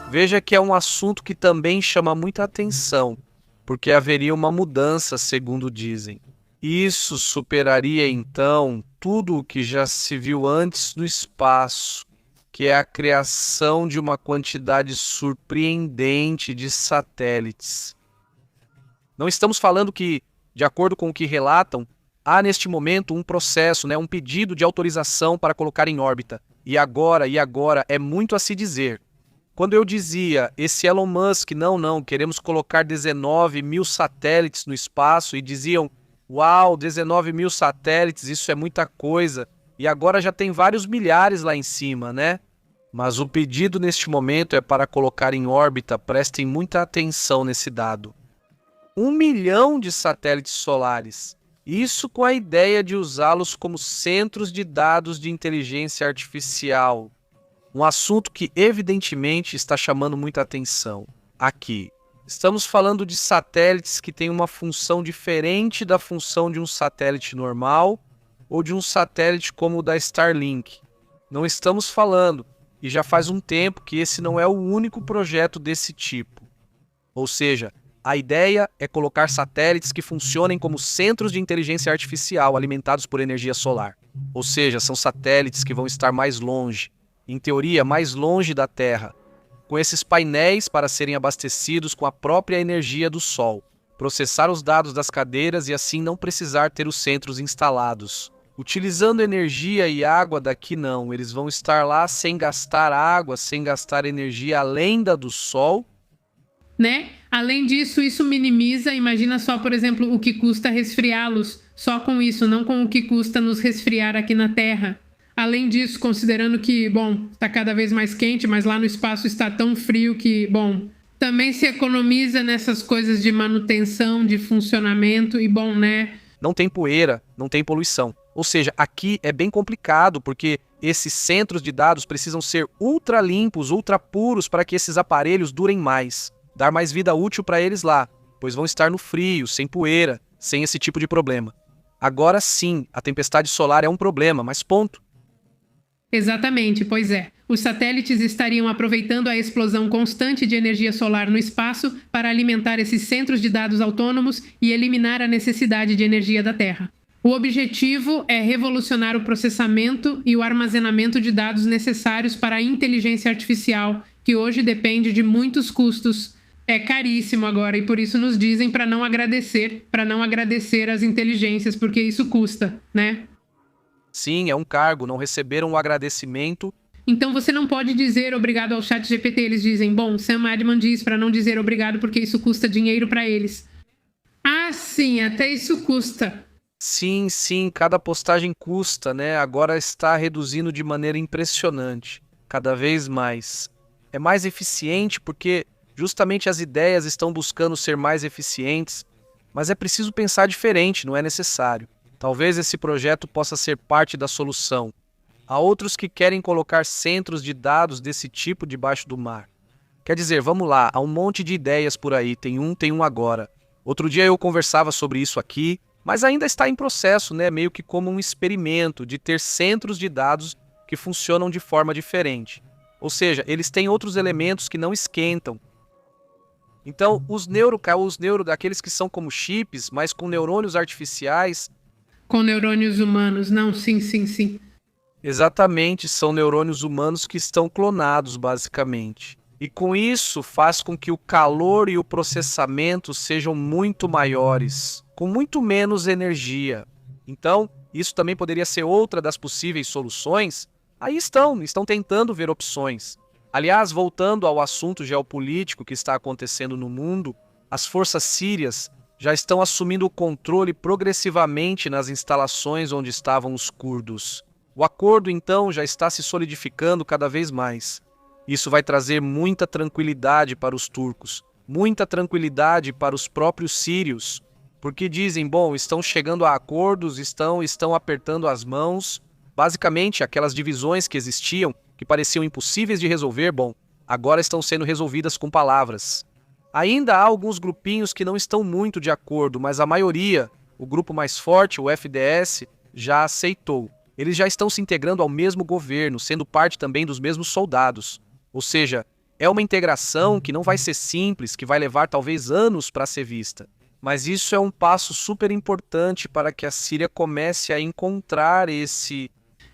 Veja que é um assunto que também chama muita atenção, porque haveria uma mudança, segundo dizem. Isso superaria, então, tudo o que já se viu antes no espaço, que é a criação de uma quantidade surpreendente de satélites. Não estamos falando que, de acordo com o que relatam, há neste momento um processo, um pedido de autorização para colocar em órbita. E agora, é muito a se dizer. Quando eu dizia, esse Elon Musk, não, queremos colocar 19 mil satélites no espaço, e diziam, uau, 19 mil satélites, isso é muita coisa, e agora já tem vários milhares lá em cima, né? Mas o pedido neste momento é para colocar em órbita, prestem muita atenção nesse dado. 1 milhão de satélites solares, isso com a ideia de usá-los como centros de dados de inteligência artificial. Um assunto que evidentemente está chamando muita atenção. Aqui, estamos falando de satélites que têm uma função diferente da função de um satélite normal ou de um satélite como o da Starlink. Não estamos falando, e já faz um tempo que esse não é o único projeto desse tipo. Ou seja, a ideia é colocar satélites que funcionem como centros de inteligência artificial alimentados por energia solar. Ou seja, são satélites que vão estar mais longe, em teoria, mais longe da Terra, com esses painéis para serem abastecidos com a própria energia do Sol, processar os dados das cadeiras e assim não precisar ter os centros instalados. Utilizando energia e água daqui não, eles vão estar lá sem gastar água, sem gastar energia além da do Sol. Né? Além disso, isso minimiza, imagina só, por exemplo, o que custa resfriá-los, só com isso, não com o que custa nos resfriar aqui na Terra. Além disso, considerando que, está cada vez mais quente, mas lá no espaço está tão frio que, também se economiza nessas coisas de manutenção, de funcionamento e, né? Não tem poeira, não tem poluição. Ou seja, aqui é bem complicado, porque esses centros de dados precisam ser ultra limpos, ultra puros para que esses aparelhos durem mais. Dar mais vida útil para eles lá, pois vão estar no frio, sem poeira, sem esse tipo de problema. Agora sim, a tempestade solar é um problema, mas ponto. Exatamente, pois é. Os satélites estariam aproveitando a explosão constante de energia solar no espaço para alimentar esses centros de dados autônomos e eliminar a necessidade de energia da Terra. O objetivo é revolucionar o processamento e o armazenamento de dados necessários para a inteligência artificial, que hoje depende de muitos custos. É caríssimo agora e por isso nos dizem para não agradecer as inteligências, porque isso custa, né? Sim, é um cargo, não receberam o agradecimento. Então você não pode dizer obrigado ao ChatGPT, eles dizem, Sam Altman diz para não dizer obrigado porque isso custa dinheiro para eles. Ah, sim, até isso custa. Sim, cada postagem custa, né? Agora está reduzindo de maneira impressionante, cada vez mais. É mais eficiente porque justamente as ideias estão buscando ser mais eficientes, mas é preciso pensar diferente, não é necessário. Talvez esse projeto possa ser parte da solução. Há outros que querem colocar centros de dados desse tipo debaixo do mar. Quer dizer, vamos lá, há um monte de ideias por aí, tem um agora. Outro dia eu conversava sobre isso aqui, mas ainda está em processo, né? Meio que como um experimento de ter centros de dados que funcionam de forma diferente. Ou seja, eles têm outros elementos que não esquentam. Então, os neuro daqueles que são como chips, mas com neurônios artificiais, Com neurônios humanos. Não, sim, sim, sim. exatamente, são neurônios humanos que estão clonados, basicamente. E com isso faz com que o calor e o processamento sejam muito maiores, com muito menos energia. Então, isso também poderia ser outra das possíveis soluções. Aí estão tentando ver opções. Aliás, voltando ao assunto geopolítico que está acontecendo no mundo, as forças sírias já estão assumindo o controle progressivamente nas instalações onde estavam os curdos. O acordo, então, já está se solidificando cada vez mais. Isso vai trazer muita tranquilidade para os turcos, muita tranquilidade para os próprios sírios, porque dizem, bom, estão chegando a acordos, estão apertando as mãos. Basicamente, aquelas divisões que existiam, que pareciam impossíveis de resolver, bom, agora estão sendo resolvidas com palavras. Ainda há alguns grupinhos que não estão muito de acordo, mas a maioria, o grupo mais forte, o FDS, já aceitou. Eles já estão se integrando ao mesmo governo, sendo parte também dos mesmos soldados. Ou seja, é uma integração que não vai ser simples, que vai levar talvez anos para ser vista. Mas isso é um passo super importante para que a Síria comece a encontrar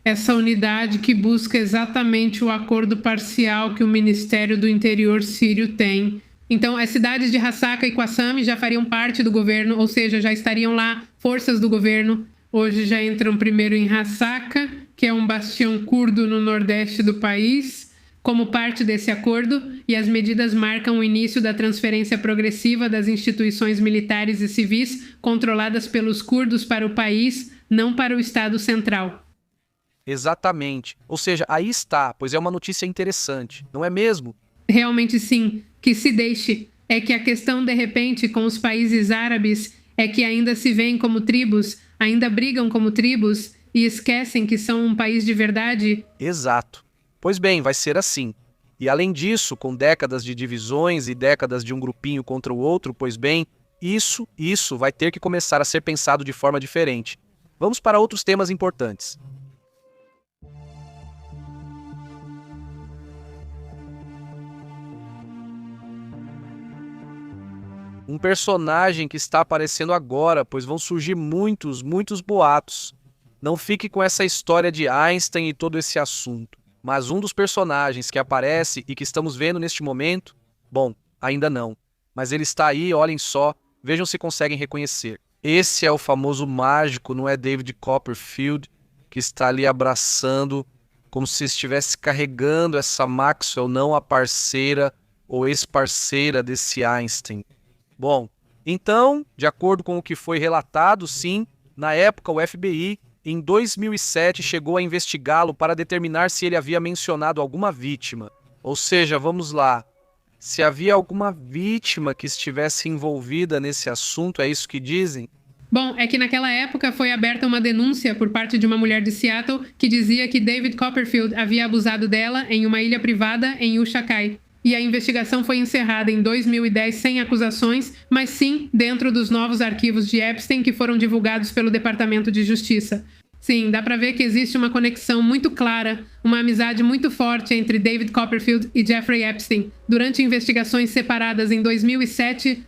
Essa unidade que busca exatamente o acordo parcial que o Ministério do Interior sírio tem. Então, as cidades de Hasaka e Qassam já fariam parte do governo, ou seja, já estariam lá forças do governo. Hoje já entram primeiro em Hasaka, que é um bastião curdo no nordeste do país, como parte desse acordo, e as medidas marcam o início da transferência progressiva das instituições militares e civis controladas pelos curdos para o país, não para o Estado central. Exatamente. Ou seja, aí está, pois é uma notícia interessante, não é mesmo? Realmente sim, que se deixe. É que a questão, de repente, com os países árabes é que ainda se veem como tribos, ainda brigam como tribos e esquecem que são um país de verdade. Exato. Pois bem, vai ser assim. E além disso, com décadas de divisões e décadas de um grupinho contra o outro, pois bem, isso vai ter que começar a ser pensado de forma diferente. Vamos para outros temas importantes. Um personagem que está aparecendo agora, pois vão surgir muitos boatos. Não fique com essa história de Einstein e todo esse assunto. Mas um dos personagens que aparece e que estamos vendo neste momento, bom, ainda não. Mas ele está aí, olhem só, vejam se conseguem reconhecer. Esse é o famoso mágico, não é David Copperfield, que está ali abraçando, como se estivesse carregando essa Maxwell, não a parceira ou ex-parceira desse Einstein. Bom, então, de acordo com o que foi relatado, sim, na época o FBI, em 2007, chegou a investigá-lo para determinar se ele havia mencionado alguma vítima. Ou seja, vamos lá, se havia alguma vítima que estivesse envolvida nesse assunto, é isso que dizem? Bom, é que naquela época foi aberta uma denúncia por parte de uma mulher de Seattle que dizia que David Copperfield havia abusado dela em uma ilha privada em Ushakai. E a investigação foi encerrada em 2010 sem acusações, mas sim dentro dos novos arquivos de Epstein que foram divulgados pelo Departamento de Justiça. Sim, dá pra ver que existe uma conexão muito clara, uma amizade muito forte entre David Copperfield e Jeffrey Epstein. Durante investigações separadas em 2007,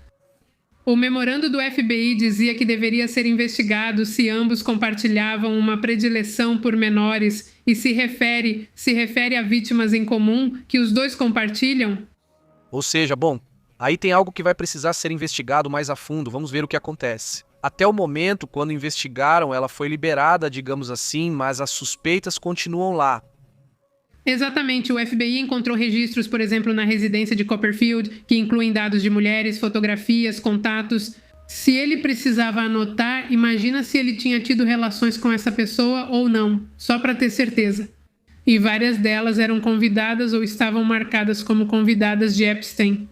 o memorando do FBI dizia que deveria ser investigado se ambos compartilhavam uma predileção por menores e se refere a vítimas em comum que os dois compartilham. Ou seja, bom, aí tem algo que vai precisar ser investigado mais a fundo, vamos ver o que acontece. Até o momento, quando investigaram, ela foi liberada, digamos assim, mas as suspeitas continuam lá. Exatamente, o FBI encontrou registros, por exemplo, na residência de Copperfield, que incluem dados de mulheres, fotografias, contatos. Se ele precisava anotar, imagina se ele tinha tido relações com essa pessoa ou não, só para ter certeza. E várias delas eram convidadas ou estavam marcadas como convidadas de Epstein.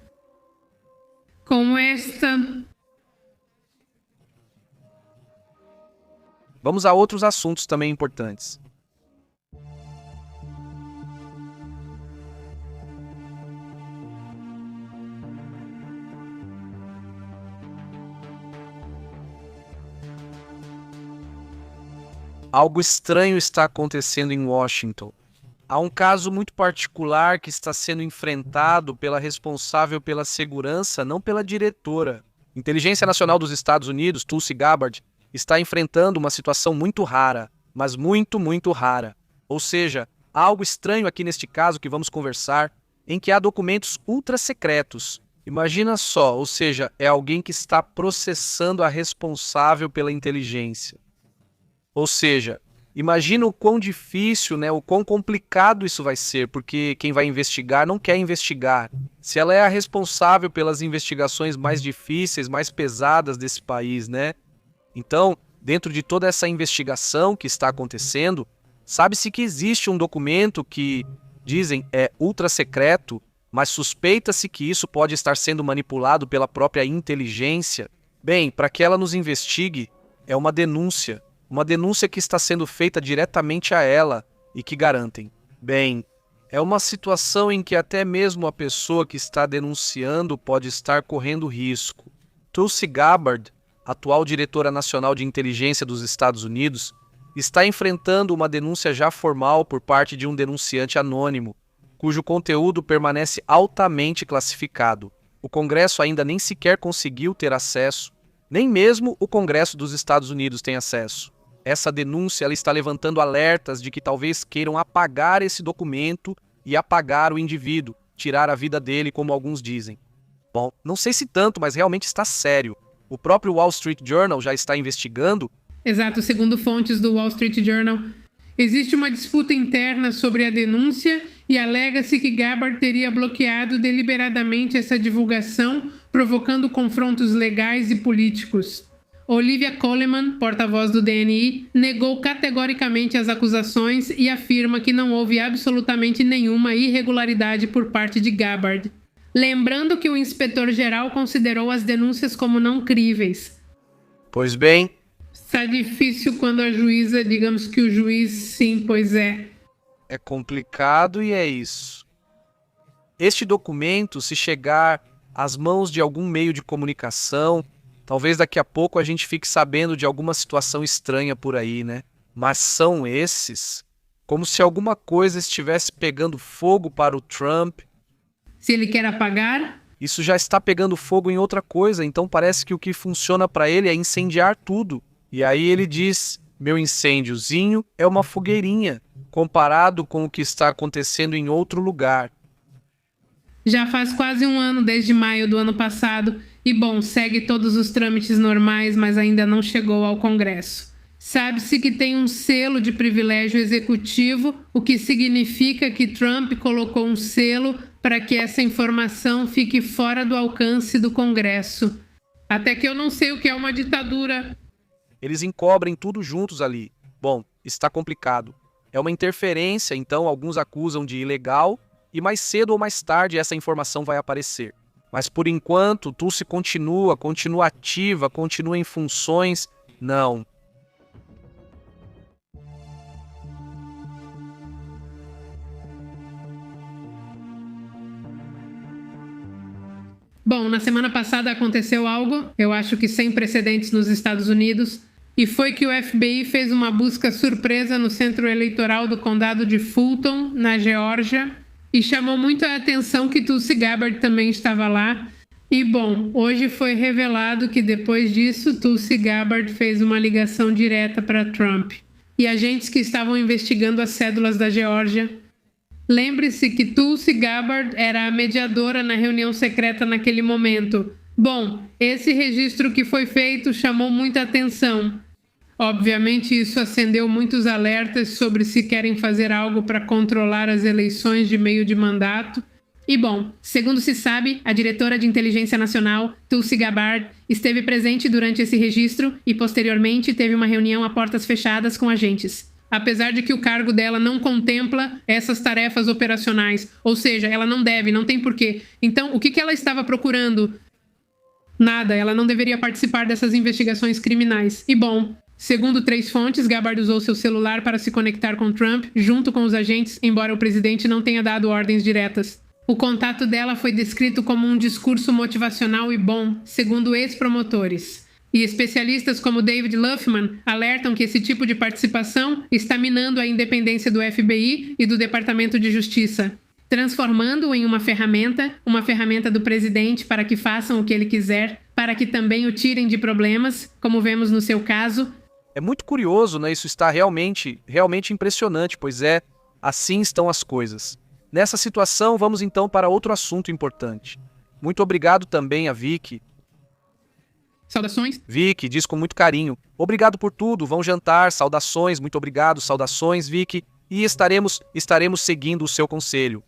Como esta. Vamos a outros assuntos também importantes. Algo estranho está acontecendo em Washington. há um caso muito particular que está sendo enfrentado pela responsável pela segurança, não pela diretora. Inteligência Nacional dos Estados Unidos, Tulsi Gabbard, está enfrentando uma situação muito rara, mas muito, muito rara. Ou seja, há algo estranho aqui neste caso que vamos conversar, em que há documentos ultra secretos. Imagina só, ou seja, é alguém que está processando a responsável pela inteligência. Ou seja, imagina o quão difícil, o quão complicado isso vai ser, porque quem vai investigar não quer investigar. Se ela é a responsável pelas investigações mais difíceis, mais pesadas desse país, Então, dentro de toda essa investigação que está acontecendo, sabe-se que existe um documento que, dizem, é ultra secreto, mas suspeita-se que isso pode estar sendo manipulado pela própria inteligência. Bem, para que ela nos investigue, é uma denúncia que está sendo feita diretamente a ela e que garantem. Bem, é uma situação em que até mesmo a pessoa que está denunciando pode estar correndo risco. Tulsi Gabbard, atual diretora nacional de inteligência dos Estados Unidos, está enfrentando uma denúncia já formal por parte de um denunciante anônimo, cujo conteúdo permanece altamente classificado. O Congresso ainda nem sequer conseguiu ter acesso, nem mesmo o Congresso dos Estados Unidos tem acesso. Essa denúncia ela está levantando alertas de que talvez queiram apagar esse documento e apagar o indivíduo, tirar a vida dele, como alguns dizem. Bom, não sei se tanto, mas realmente está sério. O próprio Wall Street Journal já está investigando. Exato, segundo fontes do Wall Street Journal, existe uma disputa interna sobre a denúncia e alega-se que Gabbard teria bloqueado deliberadamente essa divulgação, provocando confrontos legais e políticos. Olivia Coleman, porta-voz do DNI, negou categoricamente as acusações e afirma que não houve absolutamente nenhuma irregularidade por parte de Gabbard. Lembrando que o inspetor-geral considerou as denúncias como não críveis. Pois bem, está difícil quando a juíza, digamos que o juiz, sim, pois é. É complicado e é isso. Este documento, se chegar às mãos de algum meio de comunicação, talvez daqui a pouco a gente fique sabendo de alguma situação estranha por aí, Mas são esses, como se alguma coisa estivesse pegando fogo para o Trump. Se ele quer apagar? Isso já está pegando fogo em outra coisa, então parece que o que funciona para ele é incendiar tudo. E aí ele diz, meu incêndiozinho é uma fogueirinha, comparado com o que está acontecendo em outro lugar. Já faz quase um ano desde maio do ano passado, e bom, segue todos os trâmites normais, mas ainda não chegou ao Congresso. Sabe-se que tem um selo de privilégio executivo, o que significa que Trump colocou um selo para que essa informação fique fora do alcance do Congresso. Até que eu não sei o que é uma ditadura. Eles encobrem tudo juntos ali. Bom, está complicado. É uma interferência, então alguns acusam de ilegal, e mais cedo ou mais tarde essa informação vai aparecer. Mas por enquanto, Tulsi continua ativa, continua em funções. Não. Bom, na semana passada aconteceu algo, eu acho que sem precedentes nos Estados Unidos, e foi que o FBI fez uma busca surpresa no centro eleitoral do condado de Fulton, na Geórgia, e chamou muito a atenção que Tulsi Gabbard também estava lá. E bom, hoje foi revelado que depois disso, Tulsi Gabbard fez uma ligação direta para Trump. E agentes que estavam investigando as cédulas da Geórgia. Lembre-se que Tulsi Gabbard era a mediadora na reunião secreta naquele momento. Bom, esse registro que foi feito chamou muita atenção. Obviamente, isso acendeu muitos alertas sobre se querem fazer algo para controlar as eleições de meio de mandato. E bom, segundo se sabe, a diretora de Inteligência Nacional, Tulsi Gabbard, esteve presente durante esse registro e posteriormente teve uma reunião a portas fechadas com agentes. Apesar de que o cargo dela não contempla essas tarefas operacionais, ou seja, ela não deve, não tem porquê. Então, o que ela estava procurando? Nada, ela não deveria participar dessas investigações criminais. E bom, segundo 3 fontes, Gabbard usou seu celular para se conectar com Trump, junto com os agentes, embora o presidente não tenha dado ordens diretas. O contato dela foi descrito como um discurso motivacional e bom, segundo ex-promotores. E especialistas como David Luffman alertam que esse tipo de participação está minando a independência do FBI e do Departamento de Justiça, transformando-o em uma ferramenta do presidente para que façam o que ele quiser, para que também o tirem de problemas, como vemos no seu caso. É muito curioso, né? Isso está realmente impressionante, pois assim estão as coisas. Nessa situação, vamos então para outro assunto importante. Muito obrigado também a Vicky. Saudações. Vicky, diz com muito carinho. Obrigado por tudo, vão jantar, saudações, muito obrigado, saudações, Vicky. E estaremos seguindo o seu conselho.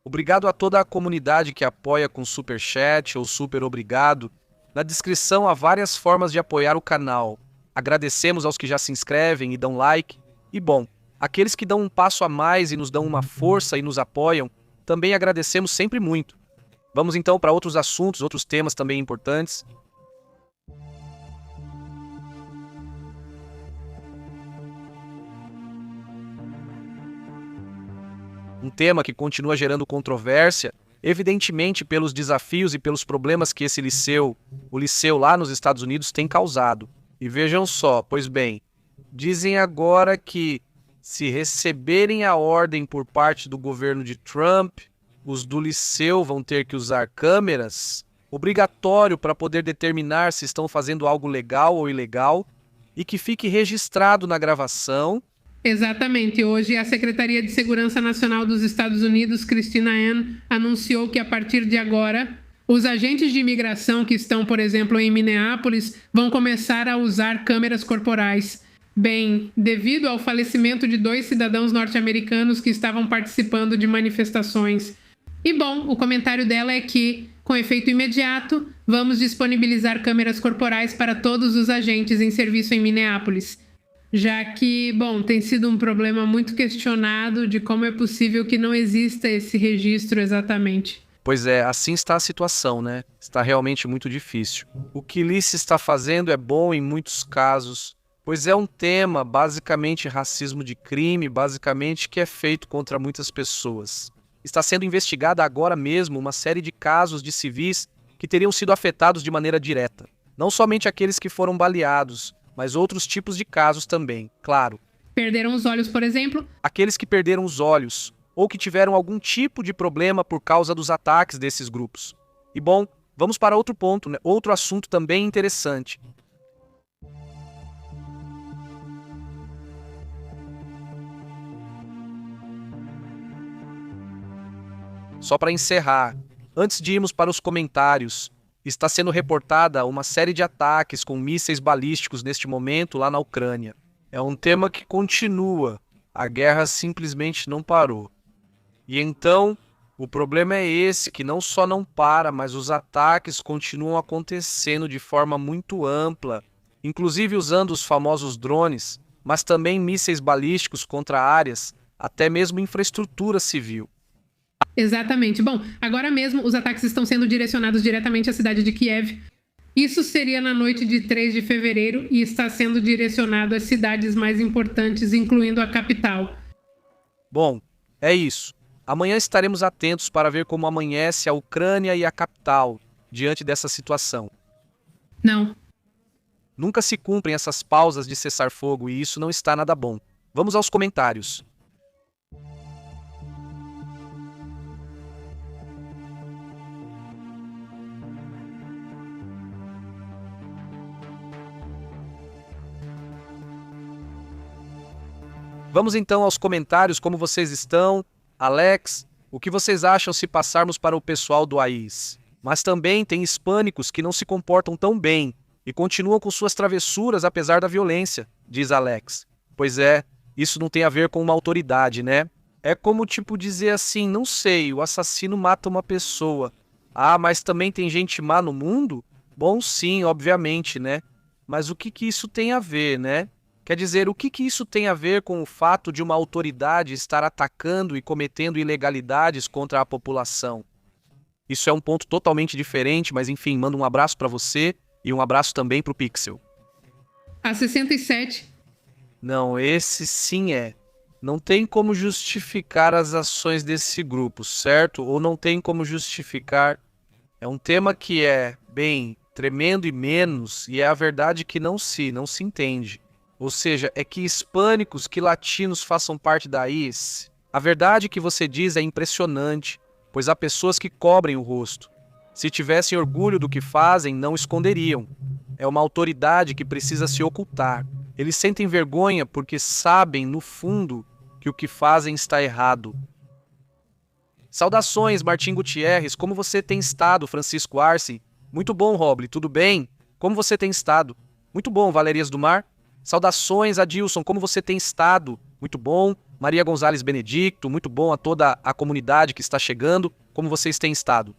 Obrigado a toda a comunidade que apoia com super chat ou super obrigado. Na descrição há várias formas de apoiar o canal. Agradecemos aos que já se inscrevem e dão like. E bom, aqueles que dão um passo a mais e nos dão uma força e nos apoiam, também agradecemos sempre muito. Vamos então para outros assuntos, outros temas também importantes. Um tema que continua gerando controvérsia, evidentemente pelos desafios e pelos problemas que o liceu lá nos Estados Unidos tem causado. E vejam só, pois bem, dizem agora que se receberem a ordem por parte do governo de Trump, os do liceu vão ter que usar câmeras, obrigatório para poder determinar se estão fazendo algo legal ou ilegal, e que fique registrado na gravação. Exatamente. Hoje, a Secretaria de Segurança Nacional dos Estados Unidos, Christina Ann, anunciou que a partir de agora, os agentes de imigração que estão, por exemplo, em Minneapolis, vão começar a usar câmeras corporais. Bem, devido ao falecimento de 2 cidadãos norte-americanos que estavam participando de manifestações. E bom, o comentário dela é que, com efeito imediato, vamos disponibilizar câmeras corporais para todos os agentes em serviço em Minneapolis. Já que, bom, tem sido um problema muito questionado de como é possível que não exista esse registro exatamente. Pois é, assim está a situação, né? Está realmente muito difícil. O que Lice está fazendo é bom em muitos casos, pois é um tema, basicamente racismo de crime, basicamente que é feito contra muitas pessoas. Está sendo investigada agora mesmo uma série de casos de civis que teriam sido afetados de maneira direta. Não somente aqueles que foram baleados, mas outros tipos de casos também, claro. Perderam os olhos, por exemplo? Aqueles que perderam os olhos, ou que tiveram algum tipo de problema por causa dos ataques desses grupos. E bom, vamos para outro ponto, né? Outro assunto também interessante. Só para encerrar, antes de irmos para os comentários, está sendo reportada uma série de ataques com mísseis balísticos neste momento lá na Ucrânia. É um tema que continua. A guerra simplesmente não parou. E então, o problema é esse, que não só não para, mas os ataques continuam acontecendo de forma muito ampla, inclusive usando os famosos drones, mas também mísseis balísticos contra áreas, até mesmo infraestrutura civil. Exatamente. Bom, agora mesmo os ataques estão sendo direcionados diretamente à cidade de Kiev. Isso seria na noite de 3 de fevereiro e está sendo direcionado às cidades mais importantes, incluindo a capital. Bom, é isso. Amanhã estaremos atentos para ver como amanhece a Ucrânia e a capital diante dessa situação. Não. Nunca se cumprem essas pausas de cessar-fogo e isso não está nada bom. Vamos aos comentários. Vamos então aos comentários, como vocês estão? Alex, o que vocês acham se passarmos para o pessoal do AIS? Mas também tem hispânicos que não se comportam tão bem e continuam com suas travessuras apesar da violência, diz Alex. Pois é, isso não tem a ver com uma autoridade, né? É como tipo dizer assim, não sei, o assassino mata uma pessoa. Ah, mas também tem gente má no mundo? Bom, sim, obviamente, né? Mas o que isso tem a ver, né? Quer dizer, o que isso tem a ver com o fato de uma autoridade estar atacando e cometendo ilegalidades contra a população? Isso é um ponto totalmente diferente, mas enfim, mando um abraço para você e um abraço também para o Pixel. A 67. Não, esse sim é. Não tem como justificar as ações desse grupo, certo? Ou não tem como justificar. É um tema que é, bem, tremendo e menos, e é a verdade que não se entende. Ou seja, é que hispânicos, que latinos façam parte da IS. A verdade que você diz é impressionante, pois há pessoas que cobrem o rosto. Se tivessem orgulho do que fazem, não esconderiam. É uma autoridade que precisa se ocultar. Eles sentem vergonha porque sabem, no fundo, que o que fazem está errado. Saudações, Martim Gutierrez. Como você tem estado, Francisco Arce? Muito bom, Roble. Tudo bem? Como você tem estado? Muito bom, Valerias do Mar. Saudações, Adilson. Como você tem estado? Muito bom. Maria Gonzalez Benedicto. Muito bom a toda a comunidade que está chegando. Como vocês têm estado?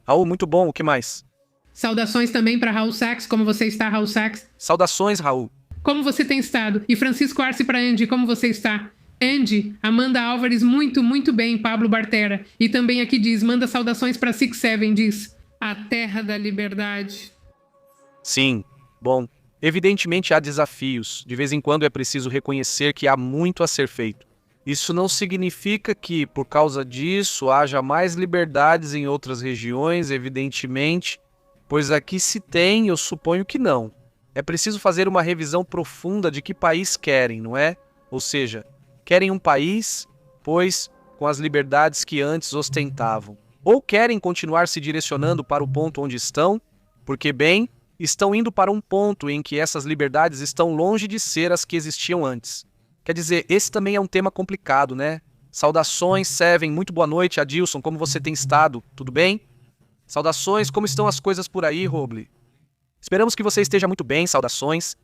Raul, muito bom. O que mais? Saudações também para Raul Sachs. Como você está, Raul Sachs? Saudações, Raul. Como você tem estado? E Francisco Arce para Andy, como você está? Andy, Amanda Álvares, muito, muito bem, Pablo Bartera. E também aqui diz, manda saudações para 67, diz, a terra da liberdade. Sim, bom. Evidentemente há desafios. De vez em quando é preciso reconhecer que há muito a ser feito. Isso não significa que, por causa disso, haja mais liberdades em outras regiões, evidentemente, pois aqui se tem, eu suponho que não. É preciso fazer uma revisão profunda de que país querem, não é? Ou seja, querem um país, pois, com as liberdades que antes ostentavam. Ou querem continuar se direcionando para o ponto onde estão, porque, bem, estão indo para um ponto em que essas liberdades estão longe de ser as que existiam antes. Quer dizer, esse também é um tema complicado, né? Saudações, Seven, muito boa noite, Adilson, como você tem estado? Tudo bem? Saudações, como estão as coisas por aí, Roble? Esperamos que você esteja muito bem, saudações.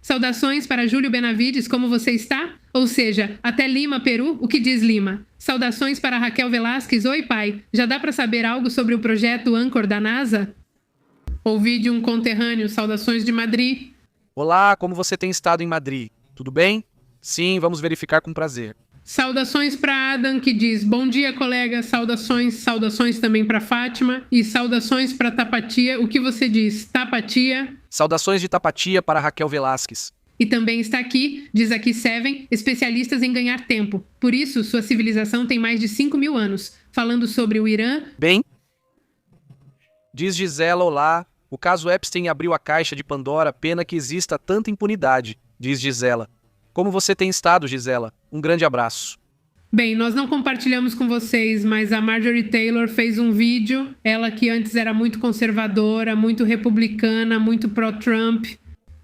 Saudações para Júlio Benavides, como você está? Ou seja, até Lima, Peru, o que diz Lima? Saudações para Raquel Velasquez, oi pai, já dá para saber algo sobre o projeto Anchor da NASA? Ouvi de um conterrâneo, saudações de Madrid. Olá, como você tem estado em Madrid? Tudo bem? Sim, vamos verificar com prazer. Saudações para Adam, que diz, bom dia colega, saudações, saudações também para Fátima e saudações para Tapatia, o que você diz? Tapatia? Saudações de Tapatia para Raquel Velasquez. E também está aqui, diz aqui Seven, especialistas em ganhar tempo. Por isso, sua civilização tem mais de 5.000 anos. Falando sobre o Irã... Bem? Diz Gisela, olá. O caso Epstein abriu a caixa de Pandora, pena que exista tanta impunidade, diz Gisela. Como você tem estado, Gisela? Um grande abraço. Bem, nós não compartilhamos com vocês, mas a Marjorie Taylor fez um vídeo, ela que antes era muito conservadora, muito republicana, muito pró-Trump.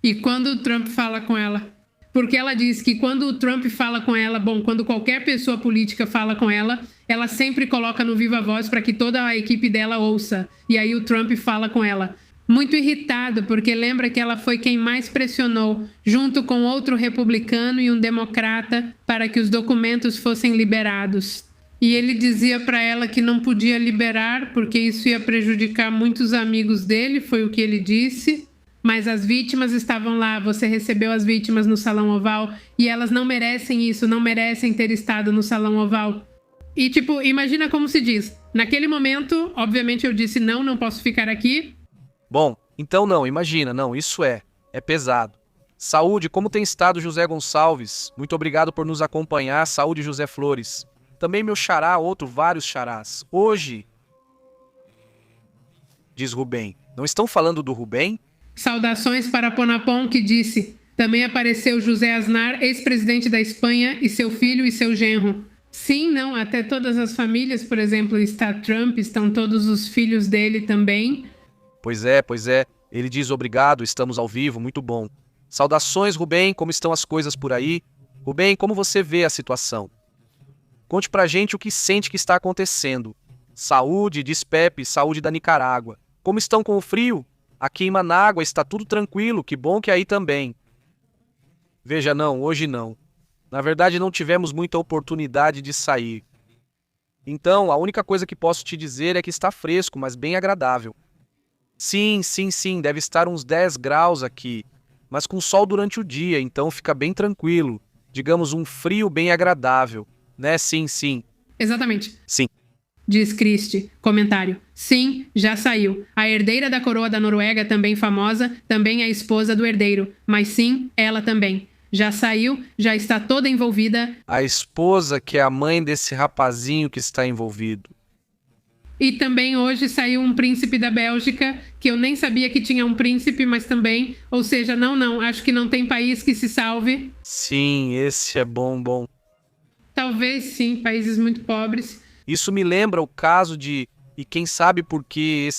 E quando o Trump fala com ela... Porque ela diz que quando o Trump fala com ela, bom, quando qualquer pessoa política fala com ela sempre coloca no viva voz para que toda a equipe dela ouça. E aí o Trump fala com ela. Muito irritado, porque lembra que ela foi quem mais pressionou, junto com outro republicano e um democrata, para que os documentos fossem liberados. E ele dizia para ela que não podia liberar, porque isso ia prejudicar muitos amigos dele, foi o que ele disse. Mas as vítimas estavam lá, você recebeu as vítimas no Salão Oval, e elas não merecem isso, não merecem ter estado no Salão Oval. E tipo, imagina como se diz. Naquele momento, obviamente eu disse não posso ficar aqui. Bom, então não, imagina, não, isso é pesado. Saúde, como tem estado José Gonçalves? Muito obrigado por nos acompanhar, saúde José Flores. Também meu xará, vários xarás. Hoje, diz Rubem, não estão falando do Rubem? Saudações para Ponapon, que disse, também apareceu José Aznar, ex-presidente da Espanha, e seu filho e seu genro. Sim, não, até todas as famílias, por exemplo, está Trump, estão todos os filhos dele também. Pois é. Ele diz obrigado, estamos ao vivo, muito bom. Saudações, Rubem, como estão as coisas por aí? Rubem, como você vê a situação? Conte pra gente o que sente que está acontecendo. Saúde, diz Pepe, saúde da Nicarágua. Como estão com o frio? Aqui em Manágua está tudo tranquilo, que bom que aí também. Veja, não, hoje não. Na verdade, não tivemos muita oportunidade de sair. Então, a única coisa que posso te dizer é que está fresco, mas bem agradável. Sim, deve estar uns 10 graus aqui, mas com sol durante o dia, então fica bem tranquilo. Digamos, um frio bem agradável, né? Sim. Exatamente. Sim. Diz Christie. Comentário. Sim, já saiu. A herdeira da coroa da Noruega, também famosa, também é a esposa do herdeiro. Mas sim, ela também. Já saiu, já está toda envolvida. A esposa que é a mãe desse rapazinho que está envolvido. E também hoje saiu um príncipe da Bélgica, que eu nem sabia que tinha um príncipe, mas também, ou seja, não, acho que não tem país que se salve. Sim, esse é bom. Talvez sim, países muito pobres. Isso me lembra o caso de, e quem sabe por que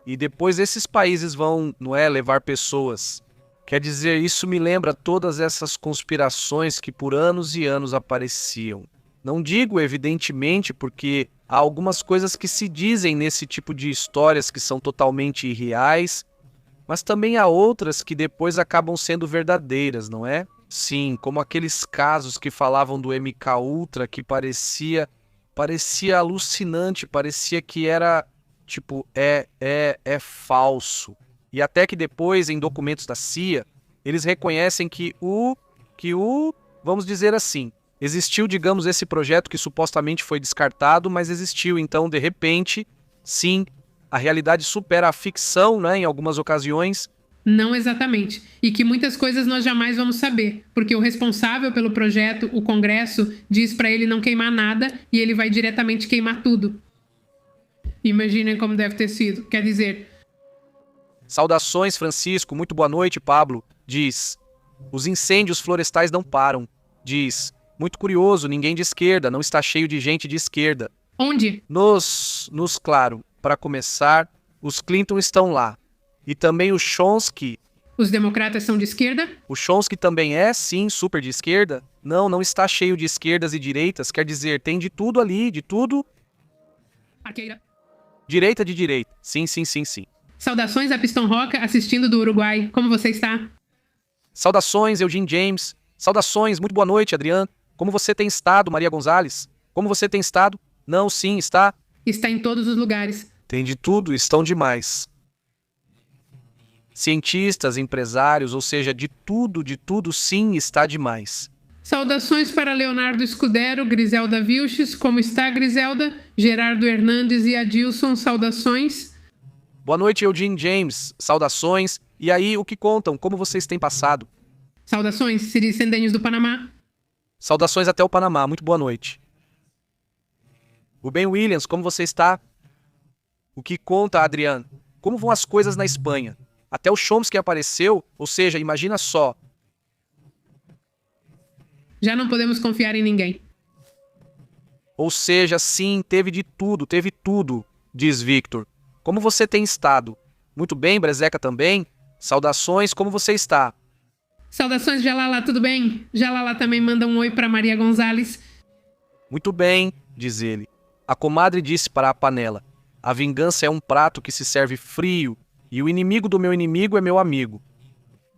e depois esses países vão, não é, levar pessoas. Quer dizer, isso me lembra todas essas conspirações que por anos e anos apareciam. Não digo, evidentemente, porque há algumas coisas que se dizem nesse tipo de histórias que são totalmente irreais, mas também há outras que depois acabam sendo verdadeiras, não é? Sim, como aqueles casos que falavam do MK Ultra, que parecia alucinante, parecia que era, tipo, é falso. E até que depois, em documentos da CIA, eles reconhecem que vamos dizer assim, existiu, digamos, esse projeto que supostamente foi descartado, mas existiu. Então, de repente, sim, a realidade supera a ficção, né, em algumas ocasiões. Não exatamente. E que muitas coisas nós jamais vamos saber, porque o responsável pelo projeto, o Congresso, diz para ele não queimar nada e ele vai diretamente queimar tudo. Imaginem como deve ter sido. Quer dizer... Saudações, Francisco. Muito boa noite, Pablo. Diz: os incêndios florestais não param. Diz: muito curioso, ninguém de esquerda, não está cheio de gente de esquerda. Onde? Claro, para começar, os Clinton estão lá. E também o Chomsky. Os democratas são de esquerda? O Chomsky também é, sim, super de esquerda. Não está cheio de esquerdas e direitas, quer dizer, tem de tudo ali, de tudo. Arqueira. Direita de direita, sim. Saudações a Piston Roca, assistindo do Uruguai. Como você está? Saudações, Eugene James. Saudações, muito boa noite, Adriano. Como você tem estado, Maria Gonzalez? Como você tem estado? Não, sim, está. Está em todos os lugares. Tem de tudo, estão demais. Cientistas, empresários, ou seja, de tudo, sim, está demais. Saudações para Leonardo Scudero, Griselda Vilches. Como está, Griselda? Gerardo Hernandes e Adilson, saudações. Boa noite, Eugene James. Saudações. E aí, o que contam? Como vocês têm passado? Saudações, Siri Sendenes do Panamá. Saudações até o Panamá. Muito boa noite. O Ben Williams, como você está? O que conta, Adriano? Como vão as coisas na Espanha? Até o Chomsky apareceu, ou seja, imagina só. Já não podemos confiar em ninguém. Ou seja, sim, teve tudo, diz Victor. Como você tem estado? Muito bem, Brezeca também? Saudações, como você está? Saudações, Jalala, tudo bem? Jalala também manda um oi para Maria Gonzalez. Muito bem, diz ele. A comadre disse para a panela: a vingança é um prato que se serve frio, e o inimigo do meu inimigo é meu amigo.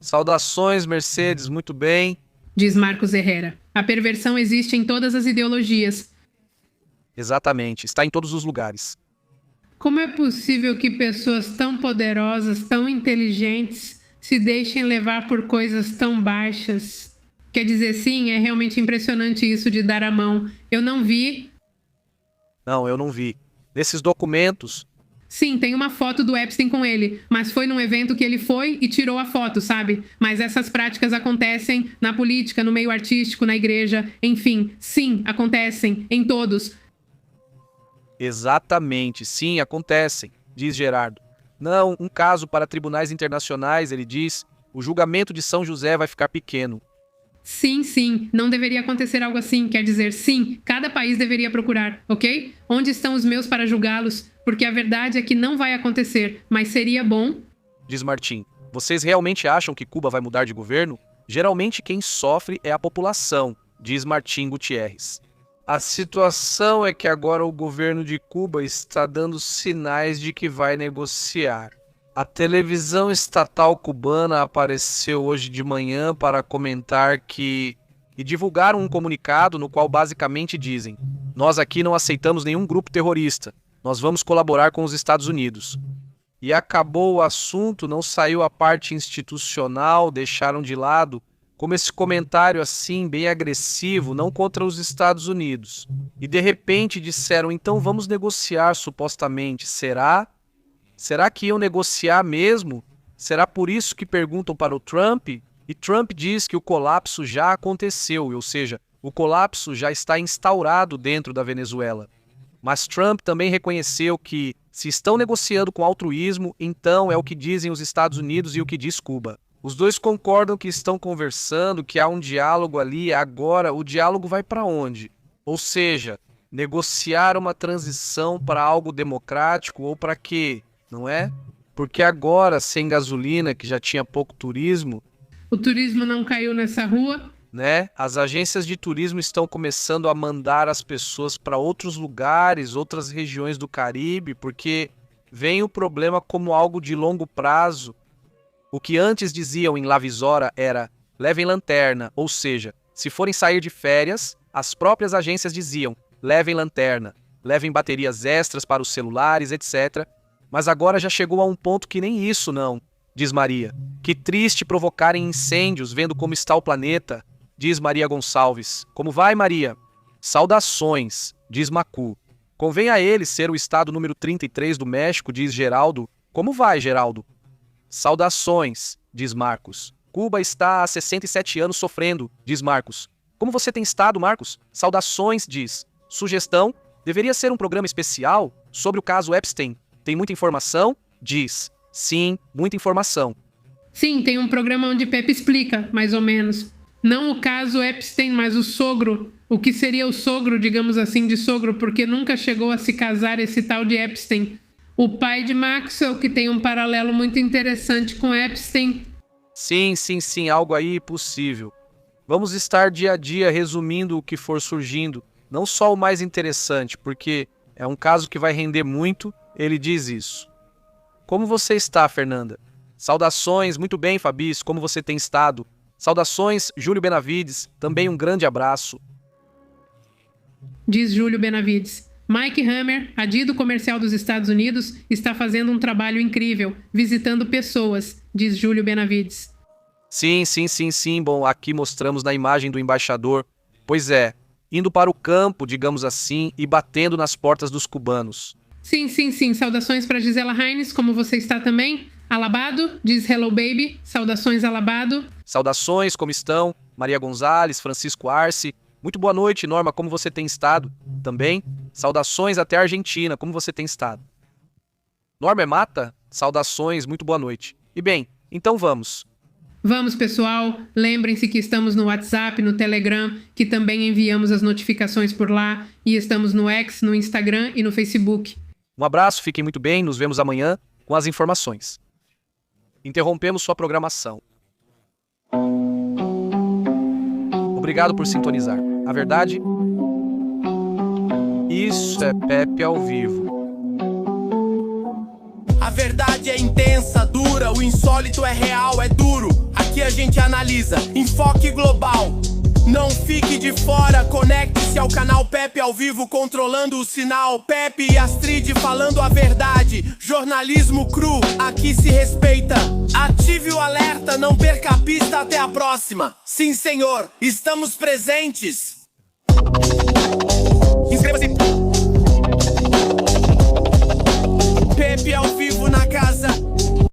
Saudações, Mercedes, muito bem. Diz Marcos Herrera. A perversão existe em todas as ideologias. Exatamente, está em todos os lugares. Como é possível que pessoas tão poderosas, tão inteligentes, se deixem levar por coisas tão baixas? Quer dizer, sim, é realmente impressionante isso de dar a mão. Eu não vi. Não, eu não vi. Nesses documentos... Sim, tem uma foto do Epstein com ele, mas foi num evento que ele foi e tirou a foto, sabe? Mas essas práticas acontecem na política, no meio artístico, na igreja, enfim, sim, acontecem, em todos. Exatamente, sim, acontecem, diz Gerardo. Não, um caso para tribunais internacionais, ele diz, o julgamento de São José vai ficar pequeno. Sim, não deveria acontecer algo assim, quer dizer, sim, cada país deveria procurar, ok? Onde estão os meus para julgá-los? Porque a verdade é que não vai acontecer, mas seria bom... Diz Martim, vocês realmente acham que Cuba vai mudar de governo? Geralmente quem sofre é a população, diz Martim Gutierrez. A situação é que agora o governo de Cuba está dando sinais de que vai negociar. A televisão estatal cubana apareceu hoje de manhã para comentar que... e divulgaram um comunicado no qual basicamente dizem: nós aqui não aceitamos nenhum grupo terrorista, nós vamos colaborar com os Estados Unidos. E acabou o assunto, não saiu a parte institucional, deixaram de lado, como esse comentário assim, bem agressivo, não contra os Estados Unidos. E de repente disseram, então vamos negociar supostamente, será? Será que iam negociar mesmo? Será por isso que perguntam para o Trump? E Trump diz que o colapso já aconteceu, ou seja, o colapso já está instaurado dentro da Venezuela. Mas Trump também reconheceu que, se estão negociando com altruísmo, então é o que dizem os Estados Unidos e o que diz Cuba. Os dois concordam que estão conversando, que há um diálogo ali. Agora, o diálogo vai para onde? Ou seja, negociar uma transição para algo democrático ou para quê? Não é? Porque agora, sem gasolina, que já tinha pouco turismo... O turismo não caiu nessa rua? Né? As agências de turismo estão começando a mandar as pessoas para outros lugares, outras regiões do Caribe, porque vem o problema como algo de longo prazo. O que antes diziam em La Visora era, levem lanterna, ou seja, se forem sair de férias, as próprias agências diziam, levem lanterna, levem baterias extras para os celulares, etc. Mas agora já chegou a um ponto que nem isso não, diz Maria. Que triste provocarem incêndios vendo como está o planeta, diz Maria Gonçalves. Como vai, Maria? Saudações, diz Macu. Convém a ele ser o estado número 33 do México, diz Geraldo. Como vai, Geraldo? Saudações, diz Marcos. Cuba está há 67 anos sofrendo, diz Marcos. Como você tem estado, Marcos? Saudações, diz. Sugestão? Deveria ser um programa especial sobre o caso Epstein. Tem muita informação? Diz. Sim, muita informação. Sim, tem um programa onde Pepe explica, mais ou menos. Não o caso Epstein, mas o sogro. O que seria o sogro, digamos assim, de sogro, porque nunca chegou a se casar esse tal de Epstein. O pai de Maxwell, que tem um paralelo muito interessante com Epstein. Sim, algo aí possível. Vamos estar dia a dia resumindo o que for surgindo, não só o mais interessante, porque é um caso que vai render muito, ele diz isso. Como você está, Fernanda? Saudações, muito bem, Fabis, como você tem estado? Saudações, Júlio Benavides, também um grande abraço. Diz Júlio Benavides. Mike Hammer, adido comercial dos Estados Unidos, está fazendo um trabalho incrível, visitando pessoas, diz Júlio Benavides. Sim. Bom, aqui mostramos na imagem do embaixador. Pois é, indo para o campo, digamos assim, e batendo nas portas dos cubanos. Sim. Saudações para Gisela Hines, como você está também? Alabado, diz Hello Baby. Saudações, Alabado. Saudações, como estão? Maria Gonzalez, Francisco Arce. Muito boa noite, Norma, como você tem estado? Também? Saudações até a Argentina, como você tem estado? Norma é Mata? Saudações, muito boa noite. E bem, então vamos. Vamos, pessoal. Lembrem-se que estamos no WhatsApp, no Telegram, que também enviamos as notificações por lá. E estamos no X, no Instagram e no Facebook. Um abraço, fiquem muito bem, nos vemos amanhã com as informações. Interrompemos sua programação. Obrigado por sintonizar. A verdade... Isso é Pepe ao vivo. A verdade é intensa, dura, o insólito é real, é duro. Aqui a gente analisa, enfoque global. Não fique de fora, conecte-se ao canal Pepe ao vivo, controlando o sinal. Pepe e Astrid falando a verdade, jornalismo cru, aqui se respeita. Ative o alerta, não perca a pista, até a próxima. Sim, senhor, estamos presentes. Inscreva-se. Pepe ao vivo na casa.